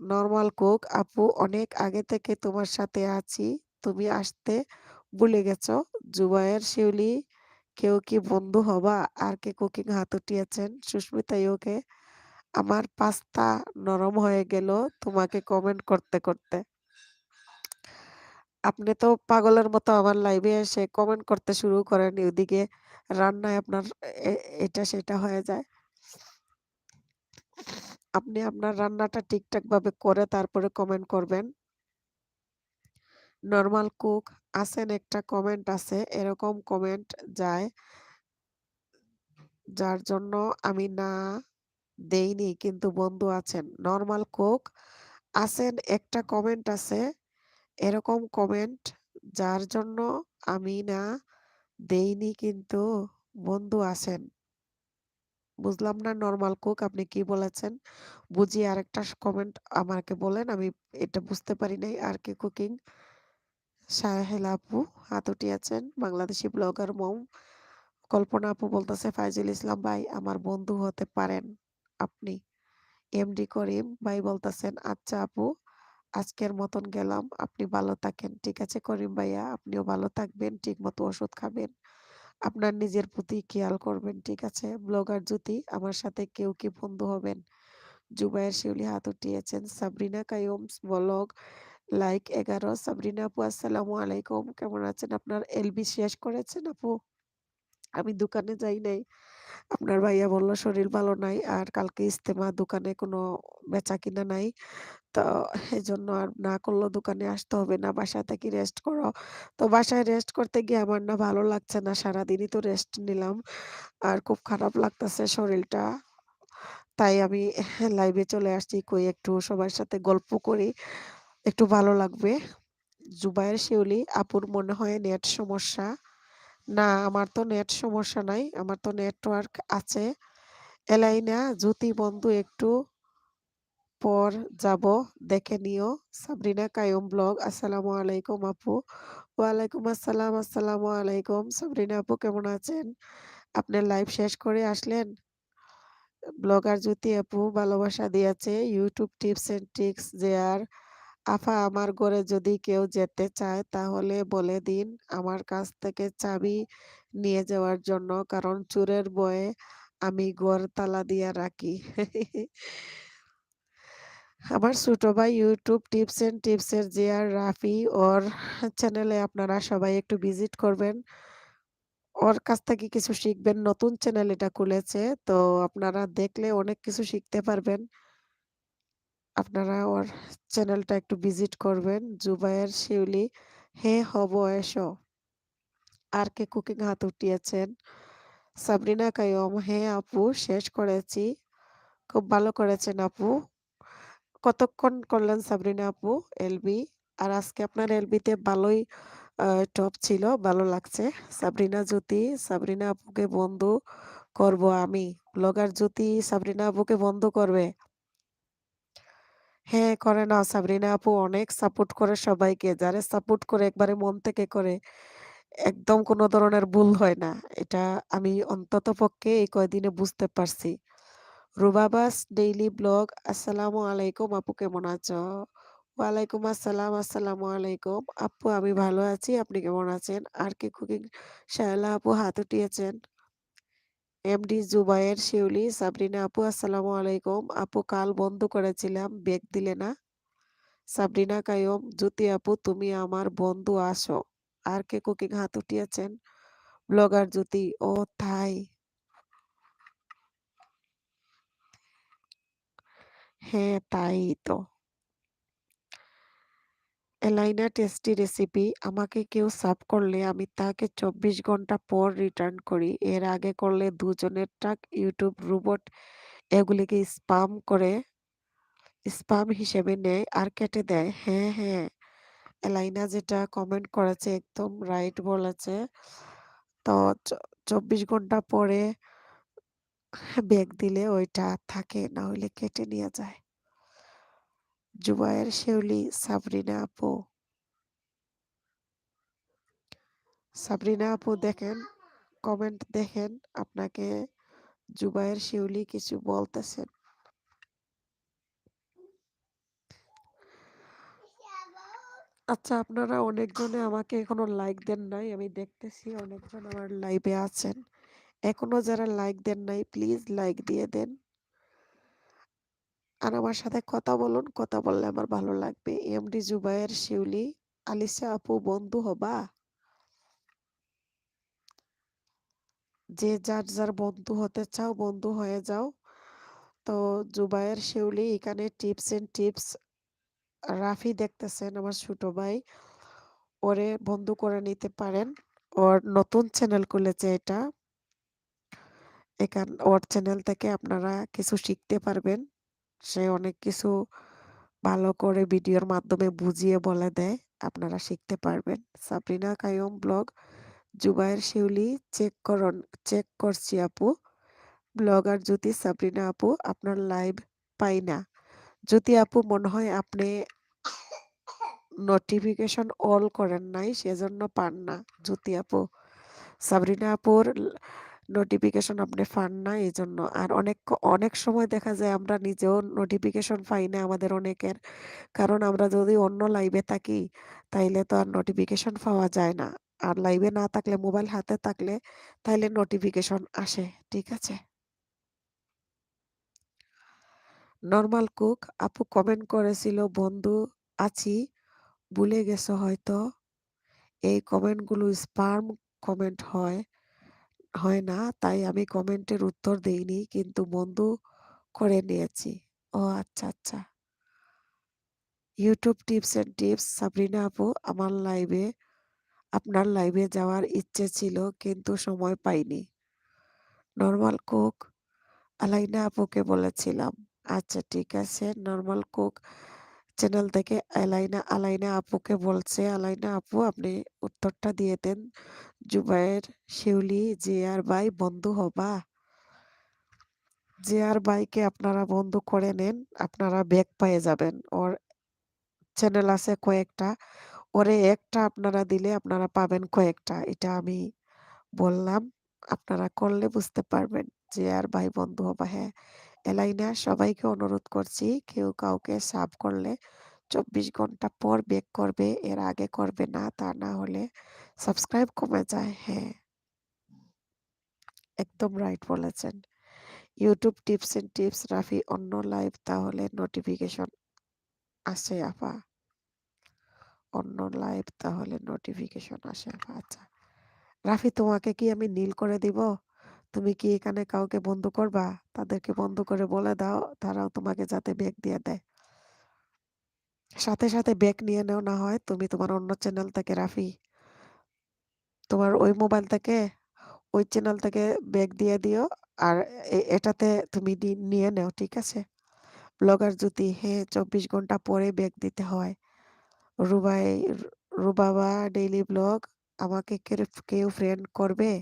নরমাল কুক আপু অনেক আগে থেকে তোমার সাথে আছি, তুমি আসতে ভুলে গেছো। জুবায়ের শিউলি কেউ কি বন্ধু হবা? আর কে কুকিং হাত উঠিয়েছেন, সুস্মিতা ওকে। আমার পাস্তা নরম হয়ে গেল তোমাকে কমেন্ট করতে করতে। আপনি তো পাগলের মতো আমার লাইভে এসে কমেন্ট করতে শুরু করেন, ওদিকে রান্নায় আপনার এটা সেটা হয়ে যায়। আপনি আপনার রান্নাটা ঠিকঠাক ভাবে করে তারপরে কমেন্ট করবেন। নরমাল কুক আছেন একটা কমেন্ট আছে, এরকম কমেন্ট যায় যার জন্য আমি না দেইনি কিন্তু বন্ধু আছেন। নরমাল কুক আছেন একটা কমেন্ট আছে, এরকম কমেন্ট যার জন্য আমি না দেইনি কিন্তু বন্ধু আছেন। বুঝলাম না নরমাল কুক আপনি কি বলেছেন? বুঝিয়ে আরেকটা কমেন্ট আমাকে বলেন, আমি এটা বুঝতে পারি নাই। আর কি কুকিং সাহেল আপু হাত উঠিয়েছেন, বাংলাদেশি ব্লগার মম। কল্পনা আপু বলতেছে ফাইজুল ইসলাম ভাই আমার বন্ধু হতে পারেন আপনি। এমডি করিম ভাই বলতেছেন আচ্ছা আপু আজকের মতন গেলাম, আপনি ভালো থাকেন। ঠিক আছে করিম ভাইয়া, আপনিও ভালো থাকবেন, ঠিক মতো ওষুধ খাবেন, আপনার নিজের প্রতি খেয়াল করবেন। ঠিক আছে ব্লগার জ্যোতি আমার সাথে কেউ কি বন্ধু হবেন? জুবায়ের শিউলি হাত উঠিয়েছেন। Sabrina Kayum's blog like 11। সাবরিনা আপু আসসালামু আলাইকুম, কেমন আছেন? আপনার এলবি শেষ করেছেন আপু? আমি দোকানে যাই নাই, আপনার ভাইয়া বলল শরীর ভালো নাই আর কালকে ইস্তেমা, দোকানে কোনো বেচা কিনা নাই, তো এজন্য আর না করলো দোকানে আসতে হবে না, বাসা থেকে রেস্ট করো। তো বাসায় রেস্ট করতে গিয়ে আমার না ভালো লাগছে না, সারাদিনই তো রেস্ট নিলাম আর খুব খারাপ লাগতেছে শরীরটা। তাই আমি লাইভে চলে আসছি, কই একটু সবার সাথে গল্প করি, একটু ভালো লাগবে। জুবায়ের শিউলি আপুর মনে হয় নেট সমস্যা। না আমার তো নেট সমস্যা নাই, আমার তো নেটওয়ার্ক আছে। এলাইনা জ্যোতি বন্ধু একটু পর যাব, দেখে নিও। সাবরিনা কায়ুম ব্লগ আসসালামু আলাইকুম আপু। ওয়ালাইকুম আসসালাম, আসসালামু আলাইকুম। সাবরিনা আপু কেমন আছেন? আপনার লাইভ শেষ করে আসলেন? ব্লগার জ্যোতি আপু ভালোবাসা দিয়েছে, ইউটিউব টিপস এন্ড ট্রিক্স দেয়ার। আফা আমার ঘরে যদি কেউ যেতে চায় তাহলে বলে দিন আমার কাছ থেকে চাবি নিয়ে যাওয়ার জন্য, কারণ চোরের ভয়ে আমি ঘর তালা দিয়া রাখি। আমার ছোট ভাই ইউটিউব টিপস এন্ড টিপসের যে আর রাফি, ওর চ্যানেলে আপনারা সবাই একটু ভিজিট করবেন, ওর কাছ থেকে কিছু শিখবেন। নতুন চ্যানেল এটা খুলেছে, তো আপনারা দেখলে অনেক কিছু শিখতে পারবেন। আপনারা ওর চ্যানেলটা একটু ভিজিট করবেন। জুবায়ের শিউলি হে হব এসো। আর কে কুকিং হাত উঠিয়েছেন? সাবরিনা কায়ুম হে আপু শেষ করেছি, খুব ভালো করেছেন আপু। কতক্ষণ করলেন সাবরিনা আপু এলবি? আর আজকে আপনার এলবিতে ভালোই টপ ছিল, ভালো লাগছে। সাবরিনা জ্যোতি সাবরিনা আপুকে বন্ধু করব আমি। ব্লগার জ্যোতি সাবরিনা আপুকে বন্ধ করবে? হ্যাঁ করে না, সাবরিনা আপু অনেক সাপোর্ট করে সবাইকে, যারা সাপোর্ট করে একবারে মন থেকে করে, একদম কোনো ধরনের ভুল হয় না। এটা আমি অন্তত পক্ষে এই কয়দিনে বুঝতে পারছি। রুবাবাস ডেইলি ব্লগ আসসালামু আলাইকুম আপু কেমন আছো? ওয়ালাইকুম আসসালাম, আসসালামু আলাইকুম আপু আমি ভালো আছি, আপনি কেমন আছেন? আর কি কুকিং শায়লা আপু হাত উঠিয়েছেন। এমডি জুবায়ের শিউলি সাবরিনা আপু আসসালামু আলাইকুম আপু, কাল বন্ধ করেছিলাম বেগ দিলে না। সাবরিনা কায়ুম জ্যোতি আপু তুমি আমার বন্ধু আসো। আর কে কুকিং হাত উঠিয়েছেন? ব্লগার জ্যোতি ও তাই, হ্যাঁ তাই তো। এলাইনা টেস্টি রেসিপি আমাকে কেউ সাব করলে আমি তাকে 24 ঘন্টা পর রিটার্ন করি, এর আগে করলে দুজনের টাক ইউটিউব রোবট এগুলিকে স্পাম হিসেবে নেয় আর কেটে দেয়। হ্যাঁ হ্যাঁ, এলাইনা যেটা কমেন্ট করেছে একদম রাইট বলেছে। তো 24 ঘন্টা পরে ব্যাগ দিলে ওইটা থাকে, না হইলে কেটে নিয়ে যায়। জুবায়ের শিউলি, সাবরিনা আপু। সাবরিনা আপু দেখেন, কমেন্ট দেখেন, আপনাকে জুবায়ের শিউলি কিছু বলতেছেন। আচ্ছা, আপনারা অনেকজনে আমাকে এখনো লাইক দেন নাই, আমি দেখতেছি অনেকজন আমার লাইভে আছেন। এখনো যারা লাইক দেন নাই প্লিজ লাইক দিয়ে দেন, আর আমার সাথে কথা বলুন, কথা বললে আমার ভালো লাগবে। এমডি জুবায়ের শিউলি, আলিসা আপু বন্ধু হবা? যে যার যার বন্ধু হতে চাও বন্ধু হয়ে যাও। তো জুবায়ের শিউলি এখানে টিপস এন্ড টিপস, রাফি দেখতেছেন আমার ছোট ভাই, ওরে বন্ধু করে নিতে পারেন। ওর নতুন চ্যানেল খুলেছে এটা, ওর চ্যানেল থেকে আপনারা কিছু শিখতে পারবেন। সে অনেক কিছু ভালো করে ভিডিওর মাধ্যমে বুঝিয়ে বলে দেয়, আপনারা শিখতে পারবেন। সাবরিনা কায়ুম ব্লগ, জুবায়ের শিউলি চেক করছি আপু। ব্লগার জ্যোতি সাবরিনা আপু, আপনার লাইভ পাই না। জ্যোতি আপু মনে হয় আপনি নোটিফিকেশন অল করেন নাই, সেজন্য পান না জ্যোতি আপু। সাবরিনা আপুর নোটিফিকেশন আপনি পান না এই জন্য। আর অনেক অনেক সময় দেখা যায় আমরা নিজেও নোটিফিকেশন পাই না আমাদের অনেকের, কারণ আমরা যদি অন্য লাইভে থাকি তাইলে তো আর নোটিফিকেশন পাওয়া যায় না। আর লাইভে না থাকলে, মোবাইল হাতে থাকলে তাইলে নোটিফিকেশন আসে। ঠিক আছে। নর্মাল কুক আপু কমেন্ট করেছিল বন্ধু আছি, ভুলে গেছো হয়তো। এই কমেন্টগুলো স্পাম কমেন্ট হয় না, তাই আমি কমেন্টের উত্তর দেইনি, কিন্তু বন্ধু করে নিয়েছি। ও আচ্ছা আচ্ছা। YouTube tips and tips, Sabrina আপু আপনার লাইভে যাওয়ার ইচ্ছে ছিল কিন্তু সময় পাইনি। নর্মাল কুক আলাইনা আপুকে বলেছিলাম। আচ্ছা ঠিক আছে, নর্মাল কুক চ্যানেল থেকে আলাইনা আপুকে বলছে। আলাইনা আপু আপনি উত্তরটা দিয়ে দেন। জুবায়ের শিউলি, জিয়ার ভাই বন্ধু হবা? জিয়ার ভাইকে আপনারা বন্ধু করে নেন, আপনারা ব্যাক পেয়ে যাবেন। ওর চ্যানেল আছে কয়েকটা, ওরে একটা আপনারা দিলে আপনারা পাবেন কয়েকটা, এটা আমি বললাম। আপনারা করলে বুঝতে পারবেন যে আর ভাই বন্ধু হবা। হ্যাঁ এলাইনা, সবাইকে অনুরোধ করছি কেউ কাউকে সাব করলে 24 ঘন্টা পর ব্যাক করবে, এর আগে করবে না, তা না হলে সাবস্ক্রাইব কমে যায়। হ্যাঁ একদম রাইট বলেছেন। YouTube tips and tips Rafi অন্য লাইভ তাহলে নোটিফিকেশন আসে আপা? অন্য লাইভ তাহলে নোটিফিকেশন আসে আপা? আচ্ছা রাফি, তোমাকে কি আমি নীল করে দিব? তুমি কি এখানে কাউকে বন্ধ করবা? তাদেরকে বন্ধ করে বলে দাও তারাও তোমাকে যাতে ব্যাক দিয়ে দেয়। সাথে সাথে ব্যাক নিয়ে নেও, না হয় তুমি তোমার অন্য চ্যানেল থেকে, রাফি তোমার ওই মোবাইল থেকে ওই চ্যানেল থেকে ব্যাক দিয়ে দিও। আর এটাতে তুমি নিয়ে নেও, ঠিক আছে। ব্লগার জ্যোতি, হ্যাঁ 24 ঘন্টা পরে ব্যাক দিতে হয়। রুবাই রুবাবা ডেইলি ব্লগ, আমাকে কেউ ফ্রেন্ড করবে?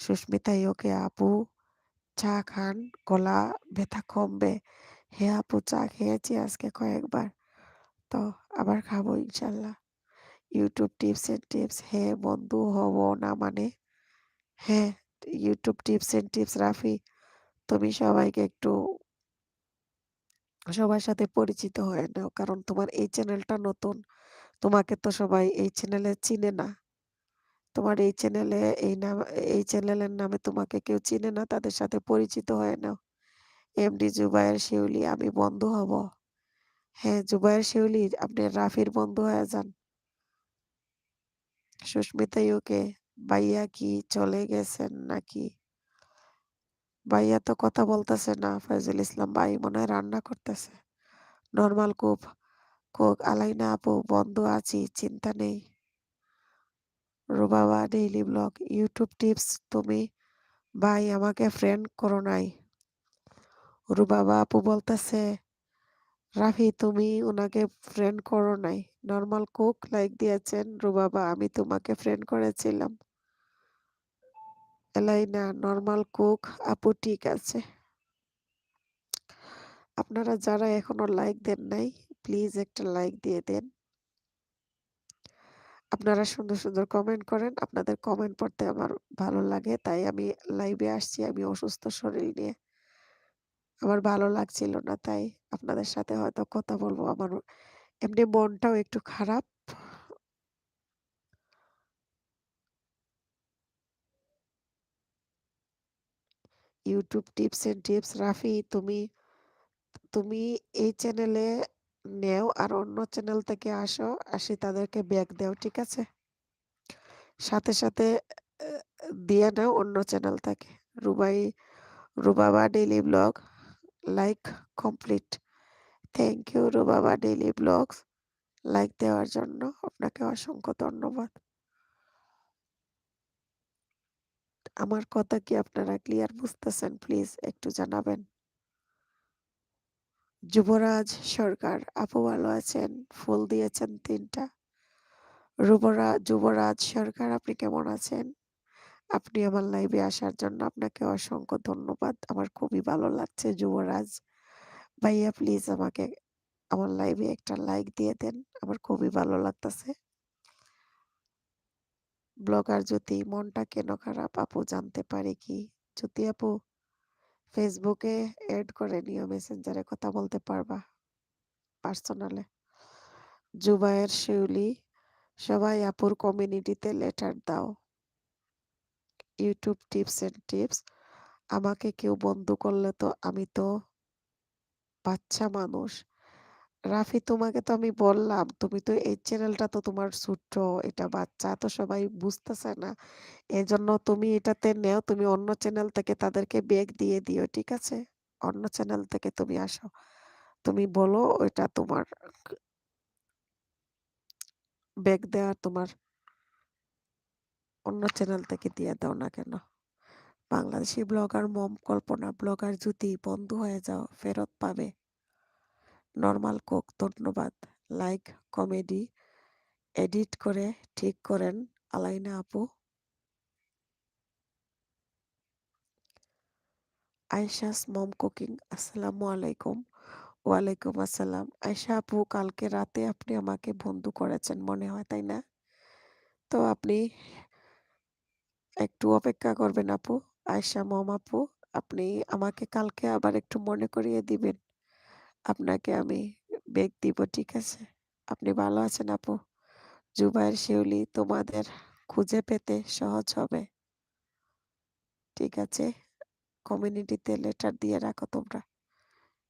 সুস্মিতা ওকে আপু, চা খান, গলা ব্যথা কমবে? হ্যাঁ আপু চা খেয়েছি আজকে কয়েকবার, তো আবার খাবো ইনশাল্লাহ। ইউটিউব টিপস এন্ড টিপস, হ্যাঁ বন্ধু হব না মানে? হ্যাঁ YouTube tips and tips Rafi, তুমি সবাইকে একটু সবার সাথে পরিচিত হয়ে নাও, কারণ তোমার এই চ্যানেলটা নতুন, তোমাকে তো সবাই এই চ্যানেলে চিনে না। তোমার এই চ্যানেলে এই চ্যানেলের নামে তোমাকে কেউ চিনে না, তাদের সাথে পরিচিত হয়ে নাও। এমডি জুবায়ের শিউলি, আমি বন্ধু হব? হ্যাঁ জুবায়ের শিউলি, আপনি রাফির বন্ধু হয়ে যান। সুস্মিতা ইউকে, ভাইয়া কি চলে গেছেন নাকি? ভাইয়া তো কথা বলতেছে না। ফয়জুল ইসলাম ভাই মনে হয় রান্না করতেছে। নর্মাল কোক আলাইনা আপু, বন্ধু আছি, চিন্তা নেই। Rubaba daily blog, YouTube tips, তুমি ভাই আমাকে ফ্রেন্ড করো নাই। রুবাবা আপু বলতেছে রাফি তুমি উনাকে ফ্রেন্ড করো নাই। নর্মাল কুক লাইক দিয়েছেন, রুবাবা আমি তোমাকে ফ্রেন্ড করেছিলাম। এলাইনা, নর্মাল কুক আপু ঠিক আছে। আপনারা যারা এখনো লাইক দেন নাই প্লিজ একটা লাইক দিয়ে দেন। আপনারা সুন্দর সুন্দর কমেন্ট করেন, আপনাদের কমেন্ট পড়তে আমার ভালো লাগে, তাই আমি লাইভে আসছি। আমি অসুস্থ শরীর নিয়ে, আমার ভালো লাগছিল না, তাই আপনাদের সাথে হয়তো কথা বলবো। আমার এমনি মনটাও একটু খারাপ। YouTube tips and tips, Rafi তুমি তুমি এই চ্যানেলে নেও আর অন্য চ্যানেল থেকে আসি তাদেরকে ব্যাক দাও, ঠিক আছে? সাথে সাথে দিয়ে নাও অন্য চ্যানেল থেকে। Rubai Rubaba daily blog like complete. Thank you Rubaba daily blogs, like দেওয়ার জন্য আপনাকে অসংখ্য ধন্যবাদ। আমার কথা কি আপনারা ক্লিয়ার বুঝতেছেন? প্লিজ একটু জানাবেন। যুবরাজ সরকার আপু ভালো আছেন? ফুল দিয়েছেন 3টা। যুবরাজ সরকার আপনি কেমন আছেন? আপনি আমার লাইভে আসার জন্য আপনাকে অসংখ্য ধন্যবাদ। আমার খুবই ভালো লাগছে যুবরাজ ভাইয়া, প্লিজ আমাকে আমার লাইভে একটা লাইক দিয়ে দেন, আমার খুবই ভালো লাগতেছে। ব্লগার জ্যোতি, মনটা কেন খারাপ আপু জানতে পারি কি? জ্যোতি আপু, ফেসবুকে এড করে নিও, মেসেঞ্জারে কথা বলতে পারবা পার্সোনালে। জুবায়ের শিউলি, সবাই আপুর কমিউনিটিতে লেটার দাও। ইউটিউব টিপস এন্ড টিপস, আমাকে কেউ বন্ধু করলে তো আমি তো বাচ্চা মানুষ। রাফি, তোমাকে তো আমি বললাম, তুমি তো এই চ্যানেলটা তো তোমার ছোট্ট, এটা বাচ্চা তো সবাই বুঝতেছে না, এজন্য তুমি এটাতে নেও। তুমি অন্য চ্যানেল থেকে তাদেরকে ব্যাগ দিয়ে দিও, ঠিক আছে? অন্য চ্যানেল থেকে তুমি আসো, তুমি বলো ওইটা তোমার ব্যাগ দেওয়ার, তোমার অন্য চ্যানেল থেকে দিয়ে দাও না কেন? বাংলাদেশি ব্লগার মম কল্পনা, ব্লগার জ্যোতি বন্ধু হয়ে যাও, ফেরত পাবে। নর্মাল কোক ধন্যবাদ। লাইক কমেডি এডিট করে ঠিক করেন আলাইনা আপু। আয়েশাস মম কুকিং, আসসালামু আলাইকুম। ওয়ালাইকুম আসসালাম। আয়েশা আপু, কালকে রাতে আপনি আমাকে বন্ধু করেছেন মনে হয়, তাই না? তো আপনি একটু অপেক্ষা করবেন আপু। আয়েশা মম আপু, আপনি আমাকে কালকে আবার একটু মনে করিয়ে দিবেন, আপনাকে আমি বেগ দিব, ঠিক আছে? আপনি ভালো আছেন আপু? জুবাইর শিউলি, তোমাদের খুঁজে পেতে সহজ হবে, ঠিক আছে? কমিউনিটিতে লেটার দিয়ে রাখো তোমরা।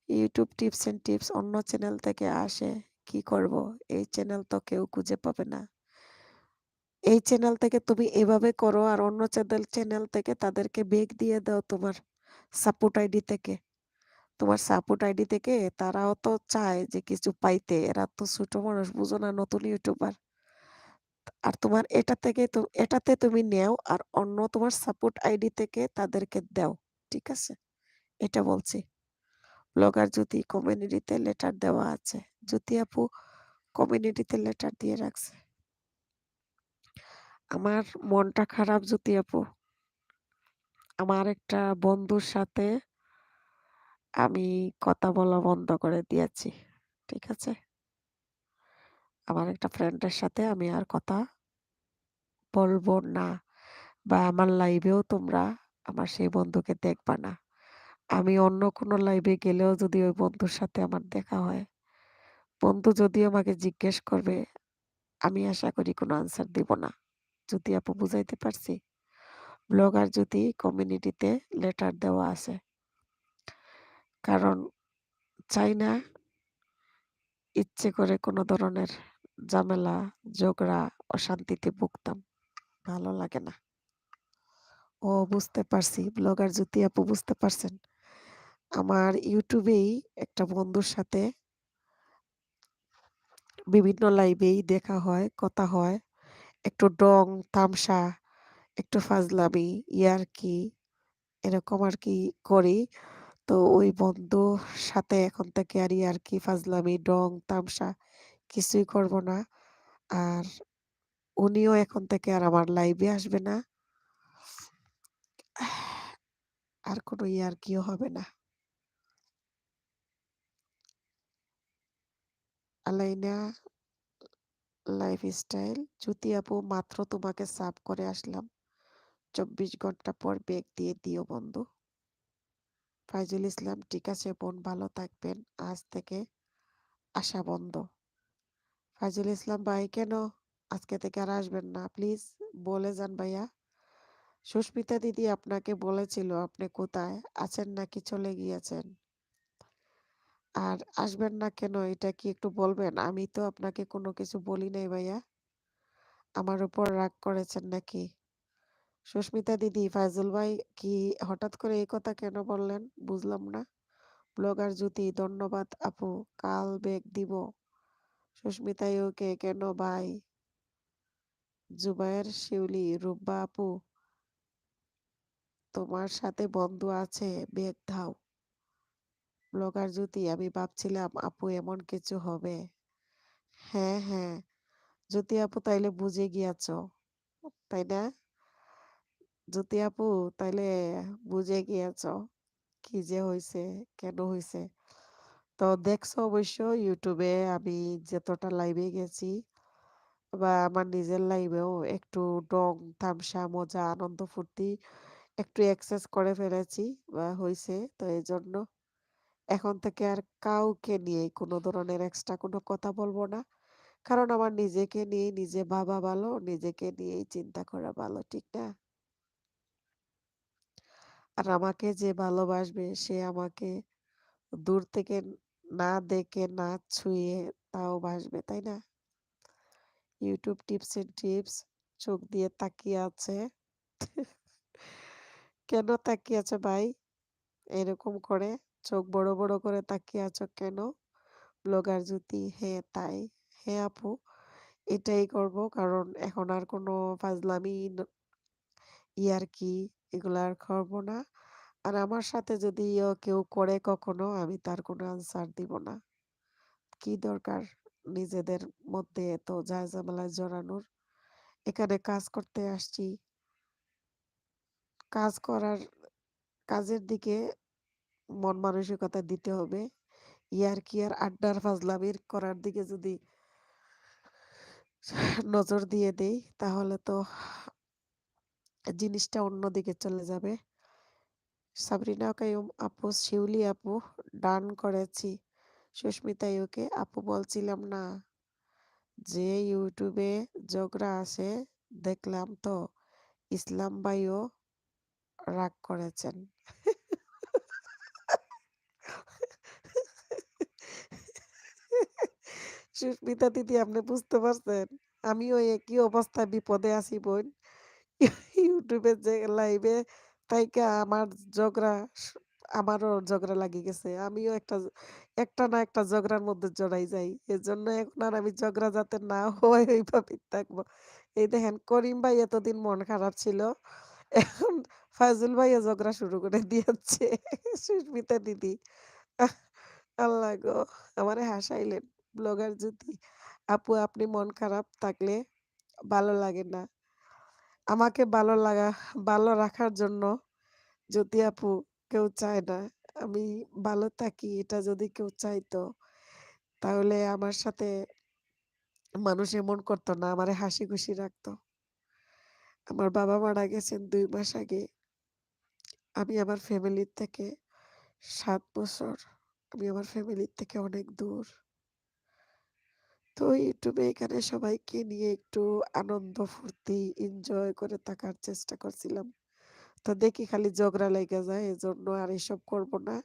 ইউটিউব টিপস এন্ড টিপস অন্য চ্যানেল থেকে আসে, কি করব? এই চ্যানেল তো কেউ খুঁজে পাবে না। এই চ্যানেল থেকে তুমি এভাবে করো আর অন্য চ্যানেল থেকে তাদেরকে বেগ দিয়ে দাও তোমার সাপোর্ট আইডি থেকে। তোমার সাপোর্ট আইডি থেকে তারাও তো চায় যে কিছু পাইতে, এরা তো ছোট মানুষ, বুঝো না, নতুন ইউটিউবার। আর তোমার এটাতে তুমি নেও আর অন্য তোমার সাপোর্ট আইডি থেকে তাদেরকে দাও, ঠিক আছে? এটা বলছি। ব্লগার জ্যোতি, কমিউনিটিতে লেটার দেওয়া আছে। জ্যোতি আপু কমিউনিটিতে লেটার দিয়ে রাখছে। আমার মনটা খারাপ জ্যোতি আপু। আমার একটা বন্ধুর সাথে আমি কথা বলা বন্ধ করে দিয়েছি, ঠিক আছে? আমার একটা ফ্রেন্ডের সাথে আমি আর কথা বলবো না, বা আমার লাইভেও তোমরা আমার সেই বন্ধুকে দেখবা না। আমি অন্য কোনো লাইভে গেলেও যদি ওই বন্ধুর সাথে আমার দেখা হয়, বন্ধু যদি আমাকে জিজ্ঞেস করবে, আমি আশা করি কোনো আনসার দিব না। যদি আপু বুঝাইতে পারছি? ব্লগার যদি কমিউনিটিতে লেটার দেওয়া আছে, কারণ চাই না ইচ্ছে করে কোনো ধরনের ঝামেলা, ঝগড়া, অশান্তিতে ভুগতাম, ভালো লাগে না। ও বুঝতে পারছি, ব্লগার জ্যোতি আপু বুঝতে পারছেন। আমার ইউটিউবেই একটা বন্ধুর সাথে বিভিন্ন লাইভেই দেখা হয়, কথা হয়, একটু ডং তামসা, একটু ফাজলামি, ইয়ার্কি, এরকম আর কি করি। তো ওই বন্ধুর সাথে এখন থেকে আর ইয়ার্কি, ফাজলামি, ডং তামসা কিছুই করব না। আর উনিও এখন থেকে আর আমার লাইভে আসবে না, আর কোনো ইয়ার কিও হবে না। আলাইনা লাইফস্টাইল। জ্যোতি আপু, মাত্র তোমাকে সাব করে আসলাম, 24 ঘন্টা পর ব্যাগ দিয়ে দিও বন্ধু। ফাইজুল ইসলাম, ঠিক আছে বোন, ভালো থাকবেন, আজ থেকে আসা বন্ধ। ফাইজুল ইসলাম ভাই, কেন আজকে থেকে আর আসবেন না প্লিজ, বলে যান ভাইয়া। সুস্মিতা দিদি আপনাকে বলেছিল আপনি কোথায় আছেন, নাকি চলে গিয়েছেন? আর আসবেন না কেন এটা কি একটু বলবেন? আমি তো আপনাকে কোনো কিছু বলি নাই ভাইয়া, আমার উপর রাগ করেছেন নাকি? সুস্মিতা দিদি, ফাইজুল ভাই কি হঠাৎ করে এই কথা কেন বললেন বুঝলাম না। ব্লগার জ্যোতি, ধন্যবাদ আপু, কাল ব্যাগ দিব। সুস্মিতা, ওকে কেন ভাই? জুবায়ের শিউলি, রুব্বা আপু, তোমার সাথে বন্ধু আছে, ব্যাগ দাও। ব্লগার জ্যোতি, আমি ভাবছিলাম আপু এমন কিছু হবে। হ্যাঁ হ্যাঁ, জ্যোতি আপু তাইলে বুঝে গিয়াছ, তাই না? জ্যোতি আপু তাইলে বুঝে গিয়েছ কি যে হয়েছে, কেন হয়েছে। তো দেখছো অবশ্য ইউটিউবে আমি যতটা লাইভে গেছি বা আমার নিজের লাইভেও একটু ডং তামসা মজা আনন্দ ফুর্তি একটু এক্সেস করে ফেলেছি বা হয়েছে। তো এই জন্য এখন থেকে আর কাউকে নিয়ে কোনো ধরনের এক্সট্রা কোনো কথা বলবো না, কারণ আমার নিজেকে নিয়ে নিজে ভাবা ভালো, নিজেকে নিয়েই চিন্তা করা ভালো, ঠিক না? আর আমাকে যে ভালোবাসবে সে আমাকে দূর থেকে না দেখে না ছুঁয়ে তাও বাসবে, তাই না? ইউটিউব টিপস এন্ড টিপস, চোখ দিয়ে তাকিয়ে আছে। কেন তাকিয়ে আছো ভাই এরকম করে? চোখ বড় বড় করে তাকিয়ে আছো কেন? ব্লগার জ্যোতি, হ্যাঁ তাই। হ্যাঁ আপু, এটাই করব, কারণ এখন আর কোনো ফাজলামি ইয়ারকি এগুলো আর করবো না। আর আমার সাথে যদি কেউ করে কখনো, আমি তার কোনো আনসার দিব না। কি দরকার নিজেদের মধ্যে এত ঝামেলায় জড়ানোর? এখানে কাজ করতে আসছি, কাজ করার, কাজের দিকে মন মানসিকতা দিতে হবে। ইয়ারকি আর আড্ডার ফাজলামির করার দিকে যদি নজর দিয়ে দেই তাহলে তো জিনিসটা অন্যদিকে চলে যাবে। সাবরিনা কাইয়ুম আপু, শিউলি আপু, ডান করেছি। সুস্মিতা ইউকে আপু, বলছিলাম না যে ইউটিউবে ঝগড়া আছে, দেখলাম তো, ইসলাম ভাইও রাগ করেছেন। সুস্মিতা দিদি, আপনি বুঝতে পারছেন আমিও একই অবস্থায় বিপদে আছি বোন। ইউটিউবে যে লাইভে তাইকা আমার ঝগড়া, আমারও ঝগড়া লাগি গেছে, আমিও একটা না একটা ঝগড়ার মধ্যে জড়াই যাই। এজন্য এখন আর আমি ঝগড়া যাতে না হয় ওইভাবেই থাকবো। এই দেখেন করিম ভাই এতদিন মন খারাপ ছিল, এখন ফাইজুল ভাইয়া ঝগড়া শুরু করে দিয়েছে। সুস্মিতা দিদি, আহ, আল্লাহ গো, আমারে হাসাইলেন। ব্লগার জ্যোতি আপু, আপনি মন খারাপ থাকলে ভালো লাগে না, আমাকে ভালো রাখার জন্য যদি আপু কেউ চায় না আমি ভালো থাকি, এটা যদি কেউ চাইতো তাহলে আমার সাথে মানুষ এমন করতো না, আমারে হাসি খুশি রাখতো। আমার বাবা মারা গেছেন 2 মাস আগে, আমি আমার ফ্যামিলির থেকে 7 বছর, আমি আমার ফ্যামিলির থেকে অনেক দূর। তো ইউটিউবে এখানে সবাইকে নিয়ে একটু আনন্দ ফুর্তি এনজয় করে থাকার চেষ্টা করছিলাম। তো দেখি খালি ঝগড়া লেগে যায়, এজন্য আর এসব করব না।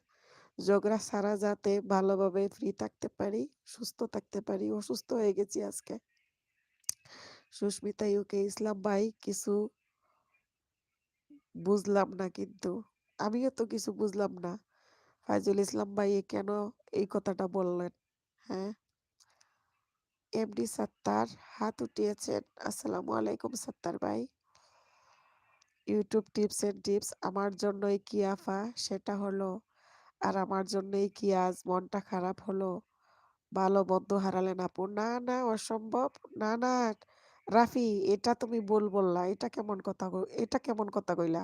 ঝগড়া ছাড়া যাতে ভালোভাবে ফ্রি থাকতে পারি, সুস্থ থাকতে পারি। অসুস্থ হয়ে গেছি আজকে। সুস্মিতা ইউকে, ইসলাম ভাই কিছু বুঝলাম না কিন্তু, আমিও তো কিছু বুঝলাম না। ফাইজুল ইসলাম ভাই কেন এই কথাটা বললেন? হ্যাঁ, এমডি সাত্তার হাত উঠিয়েছেন। আসসালামু আলাইকুম সাত্তার ভাই। ইউটিউব টিপস এন্ড টিপস, আমার জন্যই কি আফা সেটা হলো, আর আমার জন্যই কি আজ মনটা খারাপ হলো? ভালো বন্ধু হারালেন আপু। না না, অসম্ভব। না না রাফি, এটা তুমি ভুল বললা, এটা কেমন কথা কইলা?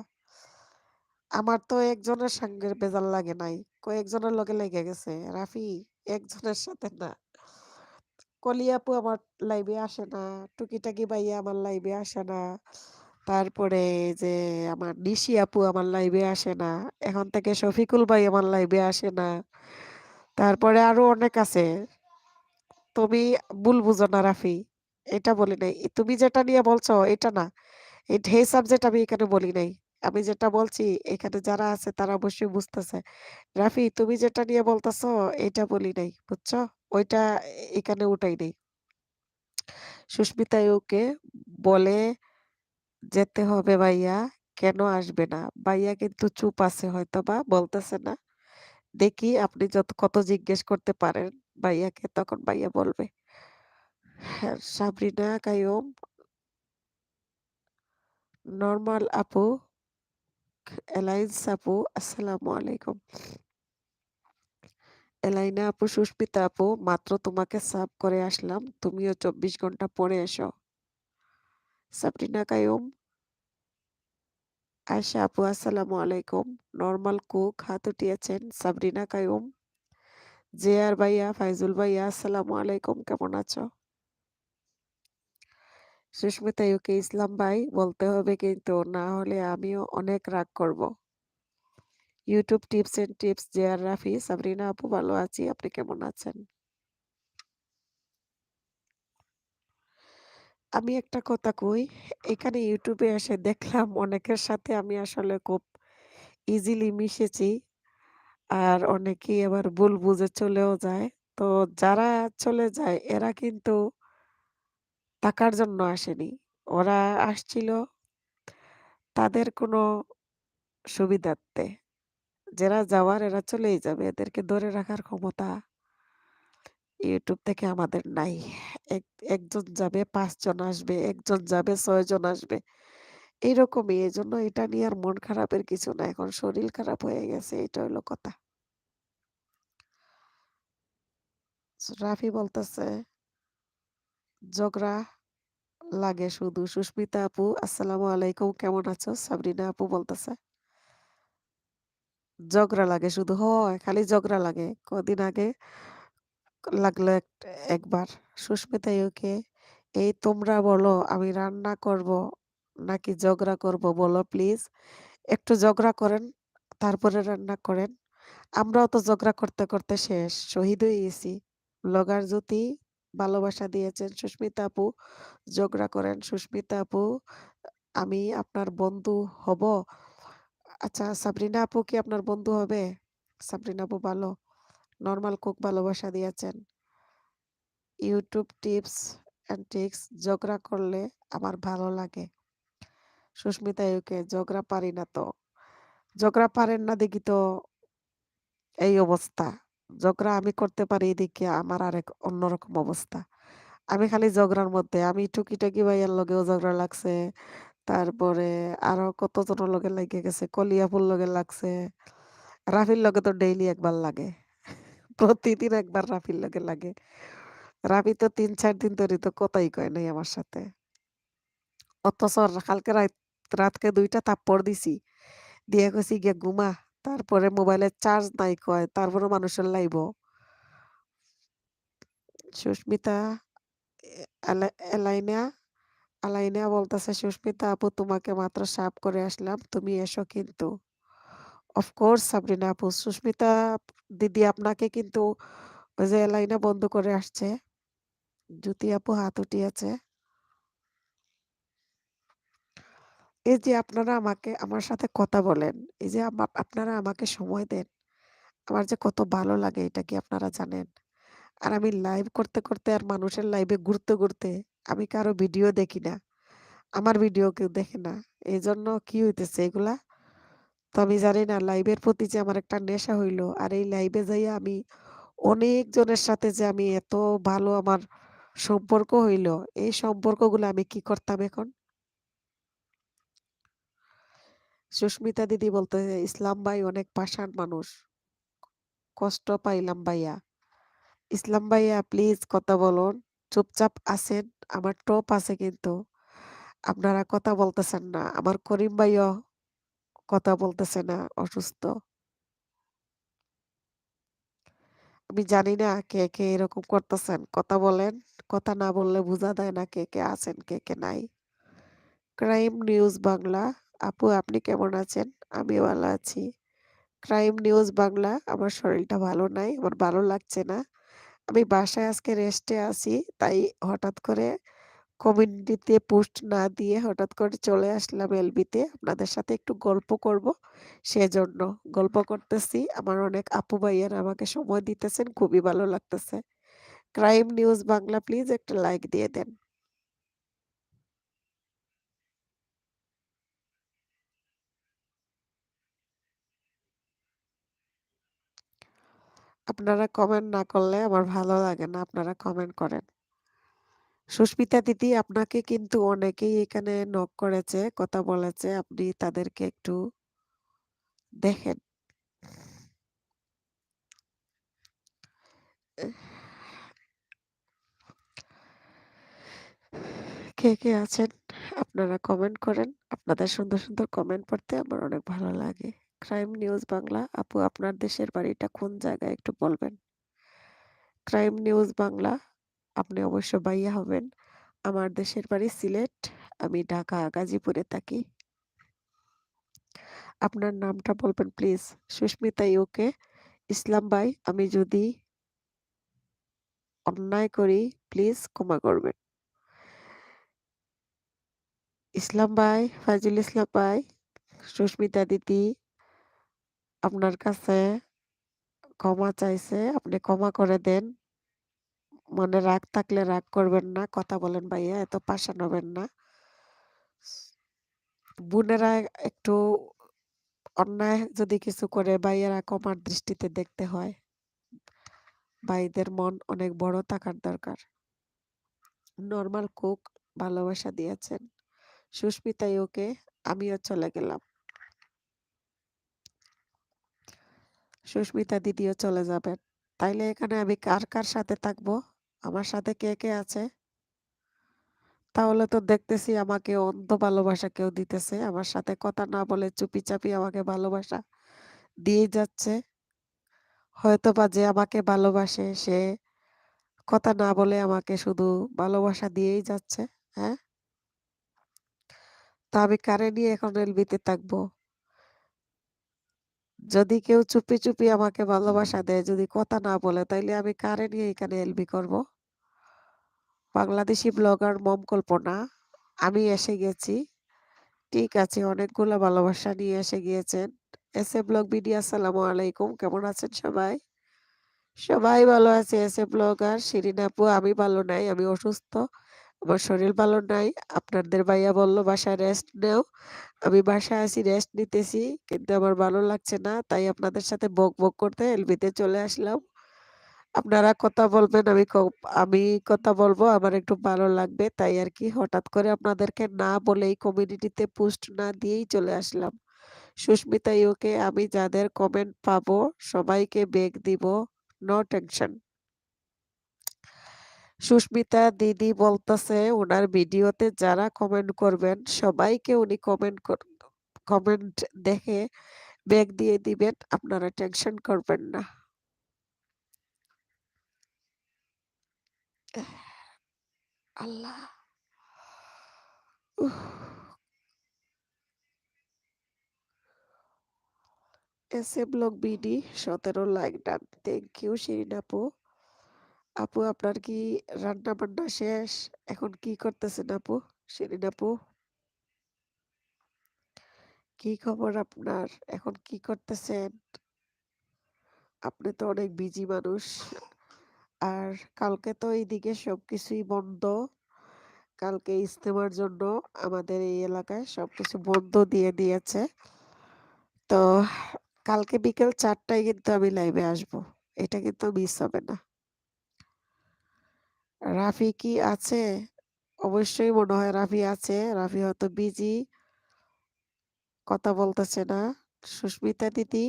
আমার তো একজনের সঙ্গে বেজাল লাগে নাই, কয়েকজনের লগে লেগে গেছে রাফি, একজনের সাথে না। কলি আপু আমার লাইভে আসে না, টুকিটাকি ভাইয়া আমার লাইভে আসে না, তারপরে এই যে আমার নিশি আপু আমার লাইভে আসে না, এখন থেকে শফিকুল ভাই আমার লাইভে আসে না, তারপরে আরো অনেক আছে। তুমি ভুল বুঝো না রাফি, এটা বলি নাই। তুমি যেটা নিয়ে বলছো এটা না, এই সাবজেক্ট আমি এখানে বলি নাই। আমি যেটা বলছি এখানে যারা আছে তারা অবশ্যই বুঝতেছে। রাফি তুমি যেটা নিয়ে বলতেছো এটা বলি নাই, বুঝছো? ওইটা এখানে উঠাই নাই। সুস্মিতা ওকে বলে যেতে হবে ভাইয়া, কেন আসবে না? ভাইয়া কিন্তু চুপ আছে, হয়তো বা বলতেছে না। দেখি আপনি যত কত জিজ্ঞেস করতে পারেন ভাইয়াকে, তখন ভাইয়া বলবে। হ্যাঁ, সাবরিনা কায়ুম, নর্মাল আপু, এলাইন্স আপু, আসসালামু আলাইকুম। এলাইনা আপু, সুস্মিতা আপু, মাত্র তোমাকে সাব করে আসলাম, তুমিও 24 ঘন্টা পরে এসো। সাবরিনা কায়ুম, আয়শা আপু, আসসালামু আলাইকুম। নর্মাল কুক হাত উঠিয়েছেন, সাবরিনা কায়ুম। জে আর ভাইয়া, ফাইজুল ভাইয়া, আসসালামু আলাইকুম, কেমন আছো? সুস্মিতা ইউকে, ইসলাম ভাই বলতে হবে কিন্তু, না হলে আমিও অনেক রাগ করব। YouTube tips and tips, J R Rafi, Sabrina আপু, ভালো আছি, আপনি কেমন আছেন? আমি একটা কথা কই, এখানে ইউটিউবে এসে দেখলাম অনেকের সাথে আমি আসলে খুব ইজিলি মিশেছি, আর অনেকেই আবার ভুল বুঝে চলেও যায়। তো যারা চলে যায় এরা কিন্তু টাকার জন্য আসেনি, ওরা আসছিল তাদের কোনো সুবিধার্থে। যারা যাওয়ার এরা চলেই যাবে, এদেরকে ধরে রাখার ক্ষমতা ইউটিউব থেকে আমাদের নাই। একজন যাবে, 5 জন আসবে, একজন যাবে, 6 জন আসবে, এরকমই। এজন্য এটা নিয়ে আর মন খারাপের কিছু না, এখন শরীর খারাপ হয়ে গেছে, এটা হলো কথা। রাফি বলতেছে ঝগড়া লাগে শুধু। সুস্মিতা আপু, আসসালামু আলাইকুম, কেমন আছো? সাবরিনা আপু বলতেছে ঝগড়া লাগে শুধু, হয় খালি ঝগড়া লাগে। কদিন আগে লাগলো একবার। সুস্মিতা ইউকে, এই তোমরা বলো আমি রান্না করব নাকি ঝগড়া করব, বলো প্লিজ। একটু ঝগড়া করেন, তারপরে রান্না করেন। আমরাও তো ঝগড়া করতে করতে শেষ, শহীদ হয়ে গেছি। ব্লগার জ্যোতি ভালোবাসা দিয়েছেন। সুস্মিতা আপু, ঝগড়া করেন। সুস্মিতা আপু, আমি আপনার বন্ধু হব? আচ্ছা, সাবরিনা আপু কি আপনার বন্ধু হবে? সাবরিনা আপু ভালো। নর্মাল কুক ভালোবাসা দিয়েছেন। ইউটিউব টিপস এন্ড ট্রিক্স, ঝগড়া করলে আমার ভালো লাগে। সুস্মিতা ইউকে, ঝগড়া পারি না তো। ঝগড়া পারেন না দেখি তো এই অবস্থা। ঝগড়া আমি করতে পারি দেখি আমার আরেক অন্যরকম অবস্থা। আমি খালি ঝগড়ার মধ্যে, আমি টুকিটাকি ভাইয়ার লগেও ঝগড়া লাগছে, তারপরে আরো কতজনের লগে লাগে গেছে, কলিয়াপুর লগে লাগছে, রাফির লগে তো ডেইলি একবার লাগে, প্রতিদিন একবার রাফির লগে লাগে। রাফি তো 3-4 দিন ধরে তো কথাই কয় নাই আমার সাথে, অথচ কালকে রাতকে 2টা থাপ্পড় দিছি, দিয়ে কইছি গিয়া ঘুমা, তারপরে মোবাইলের চার্জ নাই কয়, তারপরে মানুষের লাইব। সুস্মিতা এলাইনা আলাইনা বলতেছে, সুস্মিতা আপু তোমাকে মাত্র সাফ করে আসলাম, তুমি এসো কিন্তু। অফকোর্স সাবরিনা আপু, সুস্মিতা দিদি আপনাকে কিন্তু ওই যে এলাইনা বন্ধ করে আসছে। জ্যোতি আপু হাত উঠিয়েছে। এই যে আপনারা আমাকে, আমার সাথে কথা বলেন, এই যে আপনারা আমাকে সময় দেন, আমার যে কত ভালো লাগে এটা কি আপনারা জানেন? আর আমি লাইভ করতে করতে আর মানুষের লাইভে ঘুরতে ঘুরতে আমি কারো ভিডিও দেখি না, আমার ভিডিও কেউ দেখে না। এই জন্য কি হইতেছে এগুলা, তো আমি জানি না। লাইভের প্রতি যে আমার একটা নেশা হইলো, আর এই লাইভে যাইয়া আমি অনেক জনের সাথে যে আমি এত ভালো আমার সম্পর্ক হইলো, এই সম্পর্কগুলো আমি কি করতাম এখন? সুস্মিতা দিদি বলতে, ইসলাম ভাই অনেক পাষাণ মানুষ, কষ্ট পাইলাম ভাইয়া। ইসলাম ভাইয়া প্লিজ কথা বলুন, চুপচাপ আছেন, আমার টপ আছে কিন্তু আপনারা কথা বলতেছেন না। আমার করিম ভাইও কথা বলতেছে না, অসুস্থ। আমি জানি না কে কে এরকম করতেছেন, কথা বলেন, কথা না বললে বোঝা যায় না কে কে আছেন কে কে নাই। ক্রাইম নিউজ বাংলা, আপু আপনি কেমন আছেন? আমি ভালো আছি। ক্রাইম নিউজ বাংলা, আমার শরীরটা ভালো নাই, আমার ভালো লাগছে না। আমি বাসায় আজকে রেস্টে আছি, তাই হঠাৎ করে কমিউনিটিতে পোস্ট না দিয়ে হঠাৎ করে চলে আসলাম এলবিতে আপনাদের সাথে একটু গল্প করব, সেজন্য গল্প করতেছি। আমার অনেক আপু ভাইয়ারা আমাকে সময় দিতেছেন, খুবই ভালো লাগতেছে। ক্রাইম নিউজ বাংলা প্লিজ একটা লাইক দিয়ে দেন। আপনারা কমেন্ট না করলে আমার ভালো লাগে না, আপনারা কমেন্ট করেন। সুস্মিতা দিদি, আপনাকে কিন্তু অনেকেই এখানে নক করেছে, কথা বলেছে, আপনি তাদেরকে একটু দেখেন। কে কে আছেন আপনারা কমেন্ট করেন। আপনাদের সুন্দর সুন্দর কমেন্ট পড়তে আমার অনেক ভালো লাগে। ক্রাইম নিউজ বাংলা, আপু আপনার দেশের বাড়িটা কোন জায়গায় একটু বলবেন? ক্রাইম নিউজ বাংলা, আপনি অবশ্য বাইয়া হবেন। আমার দেশের বাড়ি সিলেট, আমি ঢাকা গাজীপুরে থাকি। আপনার নামটা বলবেন প্লিজ। সুস্মিতা ইউকে, ইসলাম ভাই, আমি যদি অন্যায় করি প্লিজ ক্ষমা করবেন। ইসলাম ভাই, ফাজিল ইসলাম ভাই, সুস্মিতা দিদি আপনার কাছে ক্ষমা চাইছে, আপনি ক্ষমা করে দেন। মনে রাগ থাকলে রাগ করবেন না, কথা বলেন ভাইয়া, এত পাষাণ হবেন না। বোনেরা একটু অন্যায় যদি কিছু করে ভাইয়েরা ক্ষমার দৃষ্টিতে দেখতে হয়। ভাইদের মন অনেক বড় থাকার দরকার। নর্মাল কুক ভালোবাসা দিয়েছেন। সুস্মিতা ইউকে, আমিও চলে গেলাম। সুস্মিতা দিদিও চলে যাবেন। তাইলে এখানে আমি কার কার সাথে থাকবো? আমার সাথে কে কে আছে? তাহলে তো দেখতেছি আমাকে অন্ধ ভালোবাসা কেউ দিতেছে, আমার সাথে কথা না বলে চুপি চাপি আমাকে ভালোবাসা দিয়ে যাচ্ছে। হয়তো বা যে আমাকে ভালোবাসে সে কথা না বলে আমাকে শুধু ভালোবাসা দিয়েই যাচ্ছে। হ্যাঁ, তা আমি কারে নিয়ে এখন এলবিতে থাকবো? যদি কেউ চুপি চুপি আমাকে ভালোবাসা দেয়, যদি কথা না বলে, তাইলে আমি কারে নিয়ে এখানে এলবি করব? বাংলাদেশি ব্লগার মম কল্পনা, আমি এসে গেছি। ঠিক আছে, অনেকগুলো ভালোবাসা নিয়ে এসে গিয়েছেন। এস এ ব্লগ বিডি, আসসালামু আলাইকুম, কেমন আছেন সবাই? সবাই ভালো আছে। এস এ ব্লগার শিরিন আপু, আমি ভালো নাই, আমি অসুস্থ, আমার শরীর ভালো নাই। আপনাদের ভাইয়া বললো বাসায় রেস্ট নেও, আমি বাসায় আছি, রেস্ট নিতেছি, কিন্তু আমার ভালো লাগছে না, তাই আপনাদের সাথে বক বক করতে এলবিতে চলে আসলাম। আপনারা কথা বলবেন, আমি কথা বলবো, আমার একটু ভালো লাগবে, তাই আর কি হঠাৎ করে আপনাদেরকে না বলেই কমিউনিটিতে পোস্ট না দিয়েই চলে আসলাম। সুস্মিতা ইউকে, আমি যাদের কমেন্ট পাবো সবাইকে বেগ দিব, নো টেনশন। সুস্মিতা দিদি বলতেছে ওনার ভিডিওতে যারা কমেন্ট করবেন সবাইকে উনি কমেন্ট দেখে ব্যাগ দিয়ে দিবেন, আপনারা টেনশন করবেন না। আল্লাহ, uh, S A blog BD 17 like done, thank you Shirin আপু। আপু আপনার কি রান্না বান্না শেষ? এখন কি করতেছেন আপু? শিরিন আপু, কি খবর আপনার? এখন কি করতেছেন? আপনি তো অনেক বিজি মানুষ। আর কালকে তো এইদিকে সবকিছুই বন্ধ। কালকে ইজতেমার জন্য আমাদের এই এলাকায় সবকিছু বন্ধ দিয়ে দিয়েছে। তো কালকে বিকেল 4টায় কিন্তু আমি লাইভে আসব, এটা কিন্তু মিস হবে না। রাফি কি আছে? অবশ্যই মনে হয় রাফি আছে, রাফি হয়তো বিজি, কথা বলতেছে না। সুস্মিতা দিদি,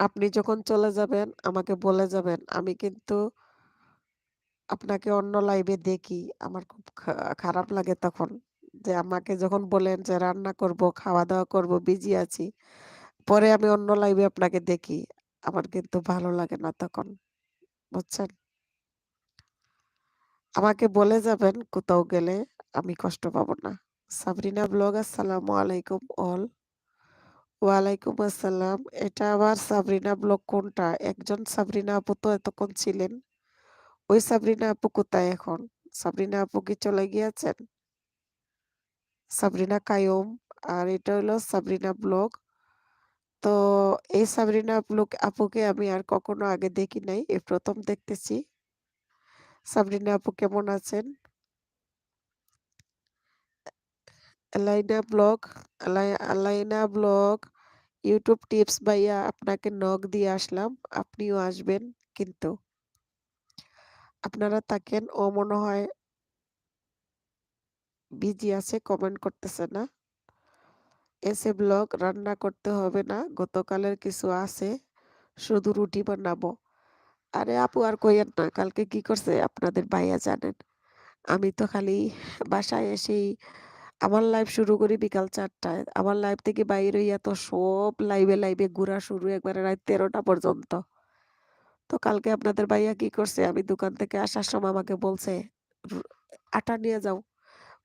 আপনি যখন চলে যাবেন আমাকে বলে যাবেন, আমি কিন্তু আপনাকে অন্য লাইভে দেখি, আমার খুব খারাপ লাগে তখন, যে আমাকে যখন বলেন যে রান্না করব, খাওয়া দাওয়া করব, বিজি আছি, পরে আমি অন্য লাইভে আপনাকে দেখি। আমার কিন্তু ভালো লাগে না তখন, বুঝছেন? আমাকে বলে যাবেন কোথাও গেলে, আমি কষ্ট পাবো না। সাবরিনা ব্লগ, আসসালামু আলাইকুম অল। ওয়ালাইকুম আসসালাম। এটা আবার সাবরিনা ব্লগ কোনটা? একজন সাবরিনা আপু তো এতক্ষণ ছিলেন। ওই সাবরিনা আপু কোথায় এখন? সাবরিনা আপু কি চলে গিয়েছেন? সাবরিনা কায়ুম। আর এটা হলো সাবরিনা ব্লগ। তো এই সাবরিনা আপুকে আমি আর কখনো আগে দেখি নাই, এই প্রথম দেখতেছি। সাবরিনা আপু কেমন আছেন? আলাইনা ব্লগ ইউটিউব টিপস ভাইয়া, আপনাকে নক দিয়ে আসলাম, আপনিও আসবেন কিন্তু। আপনারা থাকেন, ও মনে হয় বিজি আছে, কমেন্ট করতেছে না। এসে ব্লগ রান্না করতে হবে না, গতকালের কিছু আছে, শুধু রুটি বানাবো। আরে আপু আর কইেন না, কালকে কি করছে আপনাদের ভাইয়া জানেন? আমি তো খালি বাসায় এসেই আমার লাইভ শুরু করি বিকাল 4টায়, আমার লাইভ থেকে বাইরে হইয়া তো সব লাইভে লাইভে ঘোরা শুরু একবারে রাত 13টা পর্যন্ত। তো কালকে আপনাদের ভাইয়া কি করছে, আমি দোকান থেকে আসার সময় আমাকে বলছে, "রু- আটা নিয়ে যাও,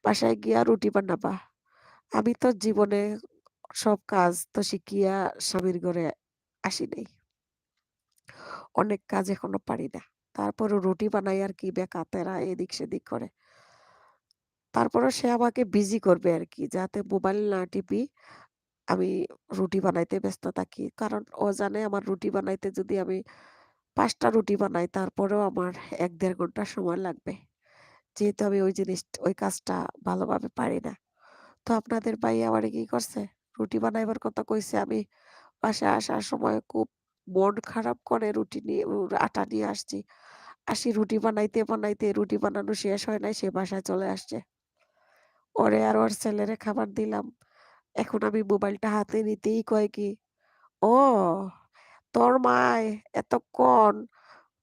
বাসায় গিয়া রুটি বানাবা।" আমি তো জীবনে সব কাজ তো শিখিয়া স্বামীর ঘরে আসি নাই, অনেক কাজ এখনো পারি না। তারপরে রুটি বানাই আর কি, বেকা তেরা এদিক সেদিক করে। তারপরে সে আমাকে বিজি করবে আর কি, যাতে মোবাইল না টিপি, আমি রুটি বানাইতে ব্যস্ত থাকি। কারণ ও জানে আমার রুটি বানাইতে যদি আমি 5টা রুটি বানাই, তারপরেও আমার 1-1.5 ঘন্টা সময় লাগবে, যেহেতু আমি ওই কাজটা ভালোভাবে পারি না। তো আপনাদের ভাই আমারে কি করছে, রুটি বানাইবার কথা কইছে, আমি বাসায় আসার সময় খুব মন খারাপ করে রুটি নিয়ে আটা নিয়ে আসছি। রুটি বানাইতে বানাইতে রুটি বানানো শেষ হয় নাই, সে বাসায় চলে আসছে। ওরে আর ওর ছেলেরে খাবার দিলাম। এখন আমি মোবাইলটা হাতে নিতেই কয় কি, ও তোর মায় এতক্ষণ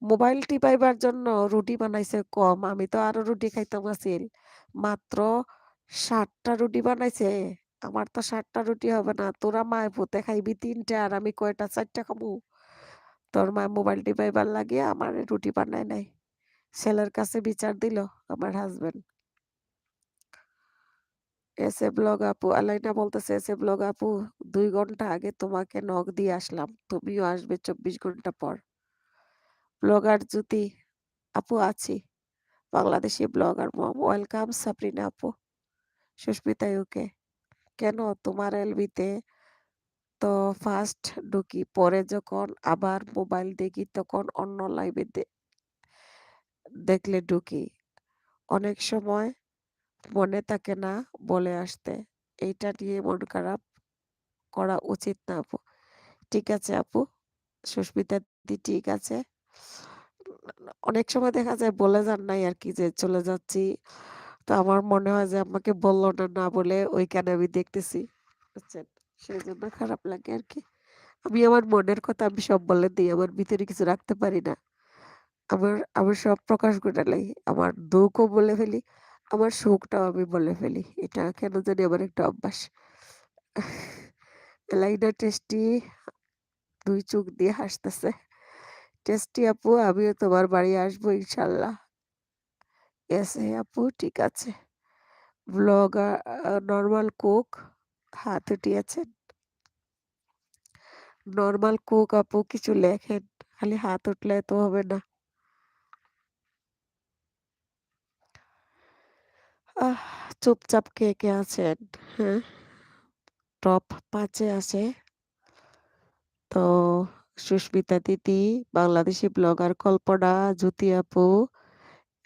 মোবাইল টিপাইবার জন্য রুটি বানাইছে কম, আমি তো আরো রুটি খাইতাম আছিল। মাত্র 60টা রুটি বানাইছে, আমার তো 60টা রুটি হবে না, তোরা মায় পুতে খাইবি 3টা আর আমি কয়টা, 4টা খাবো? তোর মা মোবাইল টিপাইবার লাগিয়ে আমার রুটি বানায় নাই। ছেলের কাছে বিচার দিল আমার হাজবেন্ড। এসে ব্লগ আপু, আলাইনা বলতেছে, এসে ব্লগ আপু 2 ঘন্টা আগে তোমাকে নক দিয়ে আসলাম, তুমিও আসবে 24 ঘন্টা পর। ব্লগার জ্যোতি আপু আছি, বাংলাদেশি ব্লগার মম, ওয়েলকাম সাবরিনা আপু। সুস্মিতা ইউকে, কেন তোমার এলবিতে তো ফার্স্ট ঢুকি, পরে যখন আবার মোবাইল দেখি তখন অন্য লাইভে দেখলে ঢুকি, অনেক সময় মনে থাকে না বলে আসতে, এইটা নিয়ে মন খারাপ করা উচিত না আপু। ঠিক আছে আপু, সুস্মিতা দি ঠিক আছে। অনেক সময় দেখা যায় বলে যান নাই আর কি, যে চলে যাচ্ছি, তো আমার মনে হয় যে আমাকে বললো না, না বলে ওইখানে আমি দেখতেছি, বুঝছেন? সেই জন্য খারাপ লাগে আর কি। আমি আমার মনের কথা আমি সব বলে দিই, আমার ভিতরে কিছু রাখতে পারি না। আমি সব প্রকাশ করে লাই, আমার দুঃখও বলে ফেলি, আমার সুখটাও আমি বলে ফেলি। এটা কেন জানি আমার একটা অভ্যাস। লাইনা টেস্টি 2 চোখ দিয়ে হাসতেছে। টেস্টি আপু, আমিও তোমার বাড়ি আসবো ইনশাল্লাহ। এস হে আপু, ঠিক আছে। ব্লগার নর্মাল কুক, হাত উঠিয়েছেন। নর্মাল কুক আপু কিছু লেখেন, খালি হাত উঠলে তো হবে না। আহ, চুপচাপ কে কে আছেন? হ্যাঁ, টপ 5-এ আছে তো সুস্মিতা দিদি, বাংলাদেশি ব্লগার কল্পনা, জ্যোতি আপু,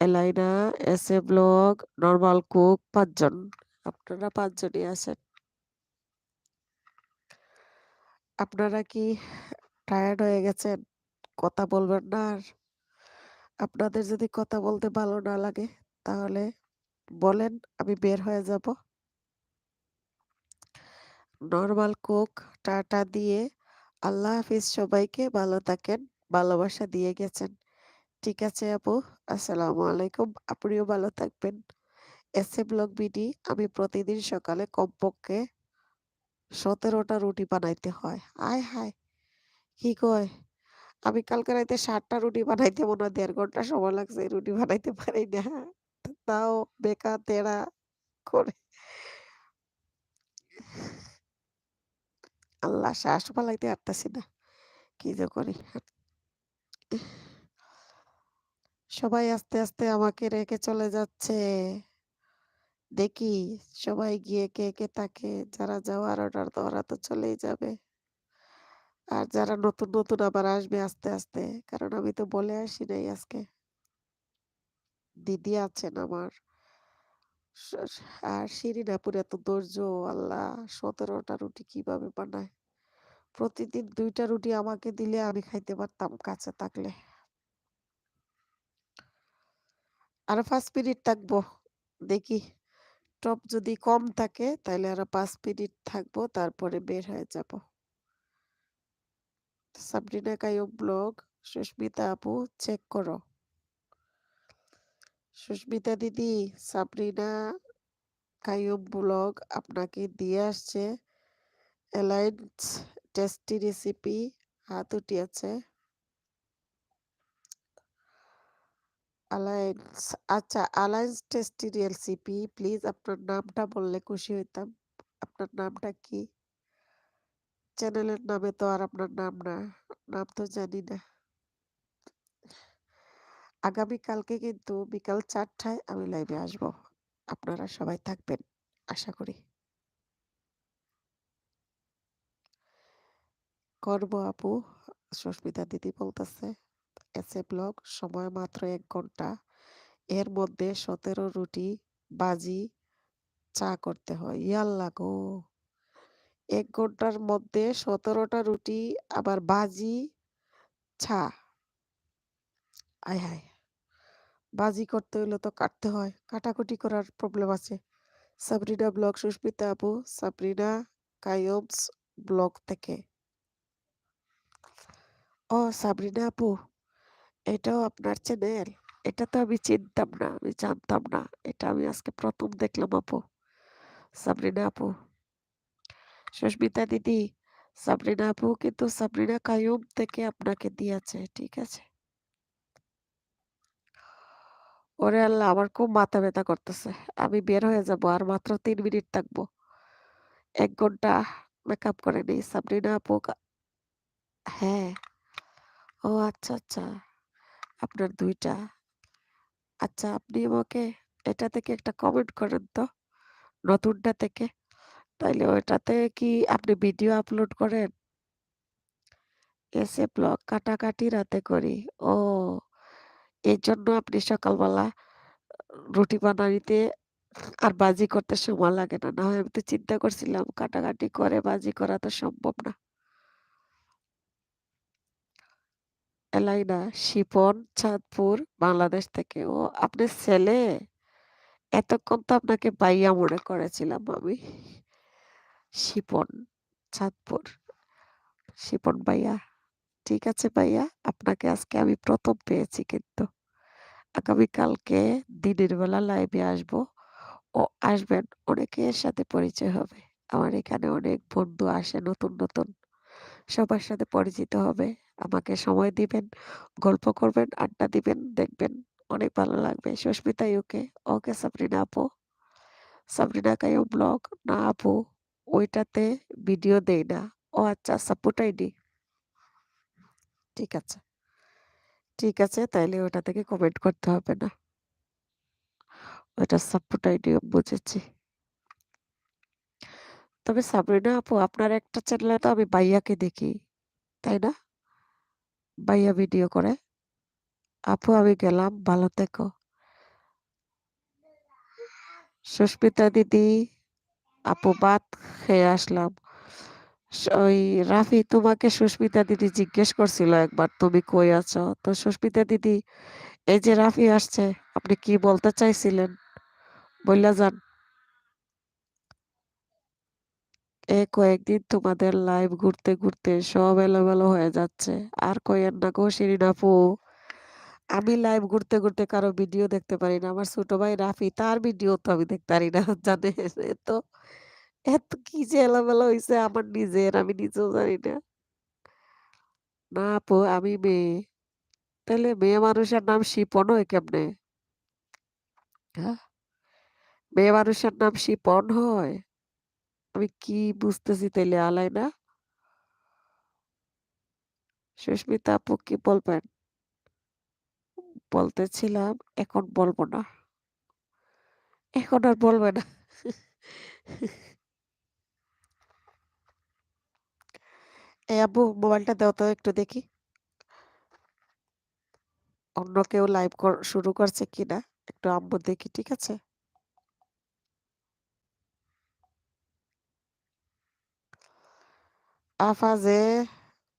Alaina, S A blog, normal cook, 5 জন। আপনারা 5 জনই আছেন। আপনারা কি টায়ার্ড হয়ে গেছেন? কথা বলবেন না আর? আপনাদের যদি কথা বলতে ভালো না লাগে, তাহলে বলেন, আমি বের হয়ে যাব। নর্মাল কুক টাটা দিয়ে আল্লাহ হাফিজ, সবাইকে ভালো থাকেন, ভালোবাসা দিয়ে গেছেন। ঠিক আছে আপু, আসসালামু আলাইকুম, আপনিও ভালো থাকবেন। এস এ ব্লগ বিডি, আমি প্রতিদিন সকালে কমপক্ষে 17টা রুটি বানাইতে হয়। আয় হায়, কি কয়? আমি কালকে রাইতে ৭টা রুটি বানাইতে মনে হয় ১.৫ ঘন্টা সময় লাগছে। রুটি বানাইতে পারি না। তাও বেঁকা তেড়া করে আল্লাহ শ্বাস ফালাইতে পারতাছি না। কি যে করি? সবাই আস্তে, আস্তে আমাকে রেখে চলে যাচ্ছে। দেখি সবাই গিয়ে কে, কে থাকে। যারা যাওয়ার অর্ডার ওরা তো চলেই যাবে। আর যারা নতুন, নতুন আবার আসবে আস্তে, আস্তে। কারণ আমি তো বলে আসি নাই আজকে। দিদি আছেন আমার। স স আর শিরিন আপুর এত ধৈর্য আল্লাহ ১৭টা রুটি কিভাবে বানায়। প্রতিদিন ২ টা রুটি আমাকে দিলে আমি খাইতে পারতাম কাছে থাকলে। আরো ৫ মিনিট থাকবো। দেখি টপ যদি কম থাকে তাইলে আরো ৫ মিনিট থাকবো তারপরে বের হয়ে যাব। সাবরিনা কাইয়ুম ব্লগ, সুস্মিতা আপু চেক করো। সুস্মিতা দিদি, সাবরিনা কাইয়ুম ব্লগ আপনাকে দিয়ে আসছে অ্যালায়েন্স টেস্টি রেসিপি হাত উঠিয়েছে। অ্যালায়েন্স আচ্ছা অ্যালায়েন্স টেস্টি রেসিপি প্লিজ আপনার নামটা বললে খুশি হইতাম। আপনার নামটা কি? চ্যানেলের নামে তো আর আপনার নাম না। নাম তো জানি না। আগামীকালকে কিন্তু বিকাল ৪টায় আমি লাইভে আসবো। আপনারা সবাই থাকবেন আশা করি। করব আপু, সুস্মিতা দিদি বলতেছে। এসে ব্লগ সময় মাত্র ১ ঘন্টা। এর মধ্যে ১৭ রুটি, বাজি, চা করতে হয়। ইয়াল্লা গো! ১ ঘন্টার মধ্যে ১৭টা রুটি আবার বাজি, চা। আয় হায়! বাজি করতে হইলে তো কাটতে হয়। কাটাকুটি করার প্রবলেম আছে। সাবরিনা ব্লগ সুস্মিতা আপু, সাবরিনা কাইয়ুমস ব্লগ থেকে। ও সাবরিনা আপু, এটাও আপনার চ্যানেল? এটা তো আমি চিনতাম না, আমি জানতাম না। এটা আমি আজকে ১ম দেখলাম আপু। সাবরিনা আপু, সুস্মিতা দিদি, সাবরিনা আপু কিন্তু সাবরিনা কাইয়ুম থেকে আপনাকে দিয়েছে। ঠিক আছে। ওরে আল্লাহ আমার খুব মাথা ব্যথা করতেছে। আমি বের হয়ে যাব। আর মাত্র ৩ মিনিট থাকবো। ১ ঘন্টা মেকআপ করে নেই। সাবরিনা আপু হ্যাঁ। ও আচ্ছা, আচ্ছা। আপনার ২ টা। আচ্ছা আপনি আমাকে এটা থেকে একটা কমেন্ট করেন তো, নতুনটা থেকে। তাইলে ওইটাতে কি আপনি ভিডিও আপলোড করেন? এসে ব্লগ কাটাকাটি রাতে করি। ও এজন্য আপনি সকালবেলা রুটি বানাইতে আর বাজি করতে সময় লাগে না। না হয় আমি তো চিন্তা করছিলাম কাটাকাটি করে বাজি করা তো সম্ভব না। এলাইনা শিপন চাঁদপুর বাংলাদেশ থেকে। ও আপনার ছেলে? এতক্ষণ তো আপনাকে ভাইয়া মনে করেছিলাম আমি। শিপন চাঁদপুর। শিপন ভাইয়া। ঠিক আছে ভাইয়া, আপনাকে আজকে আমি ১ম পেয়েছি কিন্তু। আগামীকালকে দিনের বেলা লাইভে আসবো। ও আসবেন, অনেকের সাথে পরিচয় হবে। আমার এখানে অনেক বন্ধু আসে নতুন, নতুন। সবার সাথে পরিচিত হবে। আমাকে সময় দিবেন, গল্প করবেন, আড্ডা দিবেন, দেখবেন অনেক ভালো লাগবে। সুস্মিতা ইউকে, ওকে সাবরিনা আপু। সাবরিনা কাইয়ুম ব্লগ, না আপু ওইটাতে ভিডিও দেই না। ও আচ্ছা সাপোর্ট আইডি। ঠিক আছে, ঠিক আছে তাইলে ওটা থেকে কমেন্ট করতে হবে না। ওইটা সাপোর্ট আইডি বুঝেছি। তবে সাবরিনা আপু আপনার একটা চ্যানেলে তো আমি ভাইয়াকে দেখি, তাই না? ভাইয়া ভিডিও করে। আপু আমি গেলাম, ভালো থেকো। সুস্মিতা দিদি, আপু ভাত খেয়ে আসলাম। ওই রাফি তোমাকে সুস্মিতা দিদি জিজ্ঞেস করছিল একবার তুমি কই আছো, তো সুস্মিতা দিদি এই যে রাফি আসছে, আপনি কি বলতে চাইছিলেন বললা যান। কয়েকদিন তোমাদের লাইভ ঘুরতে ঘুরতে সব এলোমেলো হয়ে যাচ্ছে। আর কইেন না গো শিরিন আপু, আমি লাইভ ঘুরতে ঘুরতে কারো ভিডিও দেখতে পারি না। আমার ছোট ভাই রাফি তার ভিডিও তো আমি দেখতে পারি না। জানে এত এত কি যে এলোমেলো হয়েছে আমার নিজের, আমি নিজেও জানি না। না আপু, আমি মেয়ে। তাহলে মেয়ে মানুষের নাম শিপন হয় কেমনে? হ্যাঁ, মেয়ে মানুষের নাম শিপন হয়? আমি কি বুঝতেছি তাইলে আলাই না? সুস্মিতা আপু কি বলবেন? বলতেছিলাম, এখন বলবো না। এখন আর বলবে না। এই আব্বু, মোবাইলটা দাও তো একটু দেখি। অন্য কেউ লাইভ শুরু করছে কিনা একটু আব্বু দেখি, ঠিক আছে? আফা যে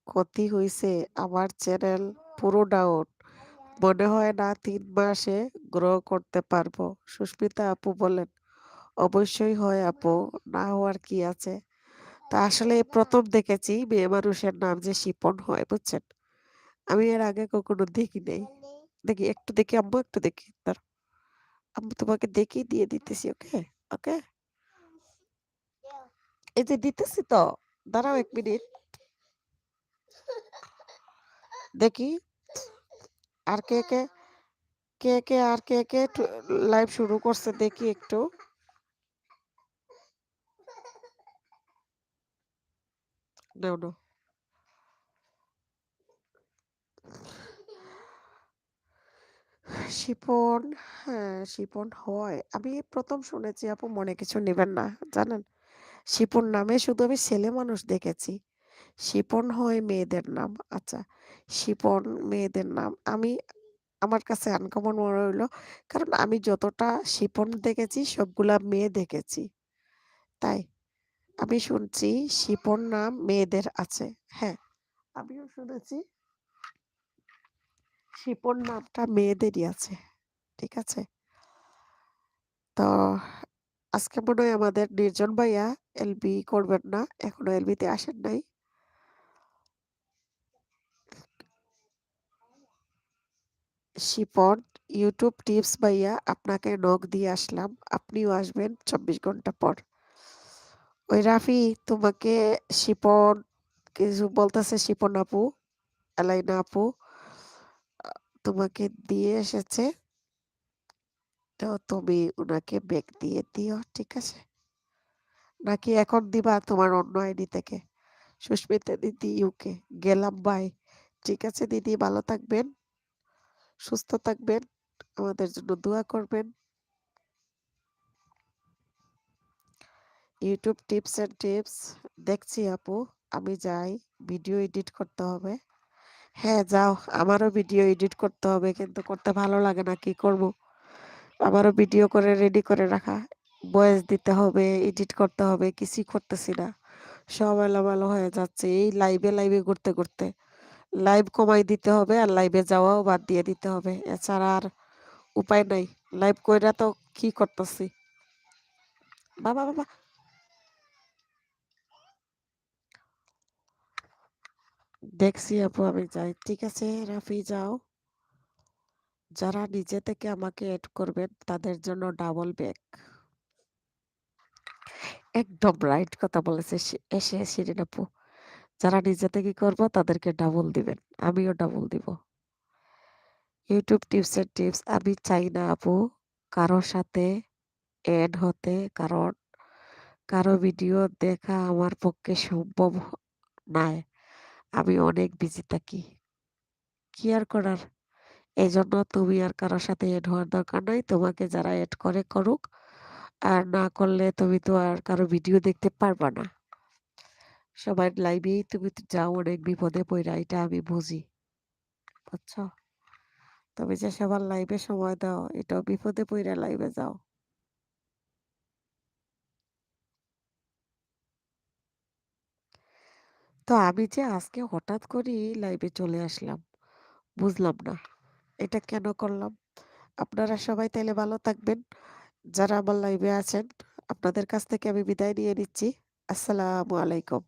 ক্ষতি হইছে, আমার চ্যানেল পুরো ডাউন। মনে হয় না 3 মাসে গ্রো করতে পারবো। সুস্মিতা আপু বলেন, অবশ্যই হয় আপু, না হওয়ার কি আছে। তা আসলে প্রথম দেখেছি মেয়ে মানুষের নাম যে শিপন হয়, বুঝছেন? আমি এর আগে কখনো দেখি নাই। দেখি, একটু দেখি আম্মু, একটু দেখি। দাঁড়াও, আম্মু তোমাকে দেখি দিয়ে দিতেছি। ওকে, ওকে, এই যে দিতেছি তো, দাঁড়াও 1 মিনিট। দেখি আর কে কে লাইভ শুরু করছে দেখি একটু। নাও নাও। শিপন, হ্যাঁ শিপন হয়। আমি প্রথম শুনেছি আপু, মনে কিছু নেবেন না, জানেন? শিপন নামে শুধু আমি ছেলে মানুষ দেখেছি। শিপন হয় মেয়েদের নাম। আচ্ছা, শিপন মেয়েদের নাম। আমার কাছে আনকমন মনে হইলো, কারণ আমি যতটা শিপন দেখেছি সবগুলা মেয়ে দেখেছি। তাই আমি শুনছি শিপন নাম মেয়েদের আছে। হ্যাঁ, আমিও শুনেছি শিপন নামটা মেয়েদেরই আছে। ঠিক আছে, তো আজকে মনে হয় আমাদের নির্জন ভাইয়া এলবি করবেন না, এখনো এলবিতে আসেন নাই। শিপন ইউটিউব টিপস ভাইয়া, আপনাকে নক দিয়ে আসলাম, আপনিও আসবেন 24 ঘন্টা পর। ওই রাফি, তোমাকে শিপন কিছু বলতেছে, শিপন আপু, এলাইনা আপু তোমাকে দিয়ে এসেছে, তো তুমি উনাকে ব্যাগ দিয়ে দিও, ঠিক আছে? নাকি এখন দিবা তোমার অন্য আইডি থেকে? সুস্মিতা দিদি ইউকে, গেলাম, বাই। ঠিক আছে দিদি, ভালো থাকবেন, সুস্থ থাকবেন, আমাদের জন্য দোয়া করবেন। ইউটিউব টিপস এন্ড টিপস দেখছি আপু, আমি যাই, ভিডিও এডিট করতে হবে। হ্যাঁ যাও, আমারও ভিডিও এডিট করতে হবে, কিন্তু করতে ভালো লাগে না, কি করব? আমারও ভিডিও করে রেডি করে রাখা, ভয়েস দিতে হবে, এডিট করতে হবে, কিছুই করতেছি না। সব এলোমেলো হয়ে যাচ্ছে এই লাইভে লাইভে ঘুরতে ঘুরতে। লাইভ কমাই দিতে হবে আর লাইভে যাওয়াও বাদ দিয়ে দিতে হবে, এছাড়া আর উপায় নাই। লাইভ কইরা তো কি করতেছি। বাবা বাবা, দেখছি আপু, আমি যাই, ঠিক আছে রাফি যাও। যারা নিজে থেকে আমাকে এড করবেন তাদের জন্য ডাবল ব্যাক। একদম রাইট কথা বলেছে এসে শিরিন আপু, যারা নিজে থেকে করবো তাদেরকে ডাবল দিবেন, আমিও ডাবল দিব। ইউটিউব টিপস এর টিপস, আমি চাই না আপু কারোর সাথে এড হতে, কারণ কারো ভিডিও দেখা আমার পক্ষে সম্ভব নয়। আমি অনেক বিজি থাকি, কি আর করার। এই জন্য তুমি আর কারোর সাথে এড হওয়ার দরকার নাই, তোমাকে যারা এড করে করুক, আর না করলে তুমি তো আর কারো ভিডিও দেখতে পারবা না। সবার লাইভেই তুমি তো যাও অনেক বিপদে পড়া, এটা আমি বুঝি, বুঝছো? তুমি যে সবার লাইভে সময় দাও, এটাও বিপদে পড়া লাইভে যাও। তো আমি যে আজকে হঠাৎ করে লাইভে চলে আসলাম, বুঝলাম না এটা কেন করলাম। আপনারা সবাই তাইলে ভালো থাকবেন, যারা আমার লাইভে আছেন, আপনাদের কাছ থেকে আমি বিদায় নিয়ে নিচ্ছি। আসসালামু আলাইকুম।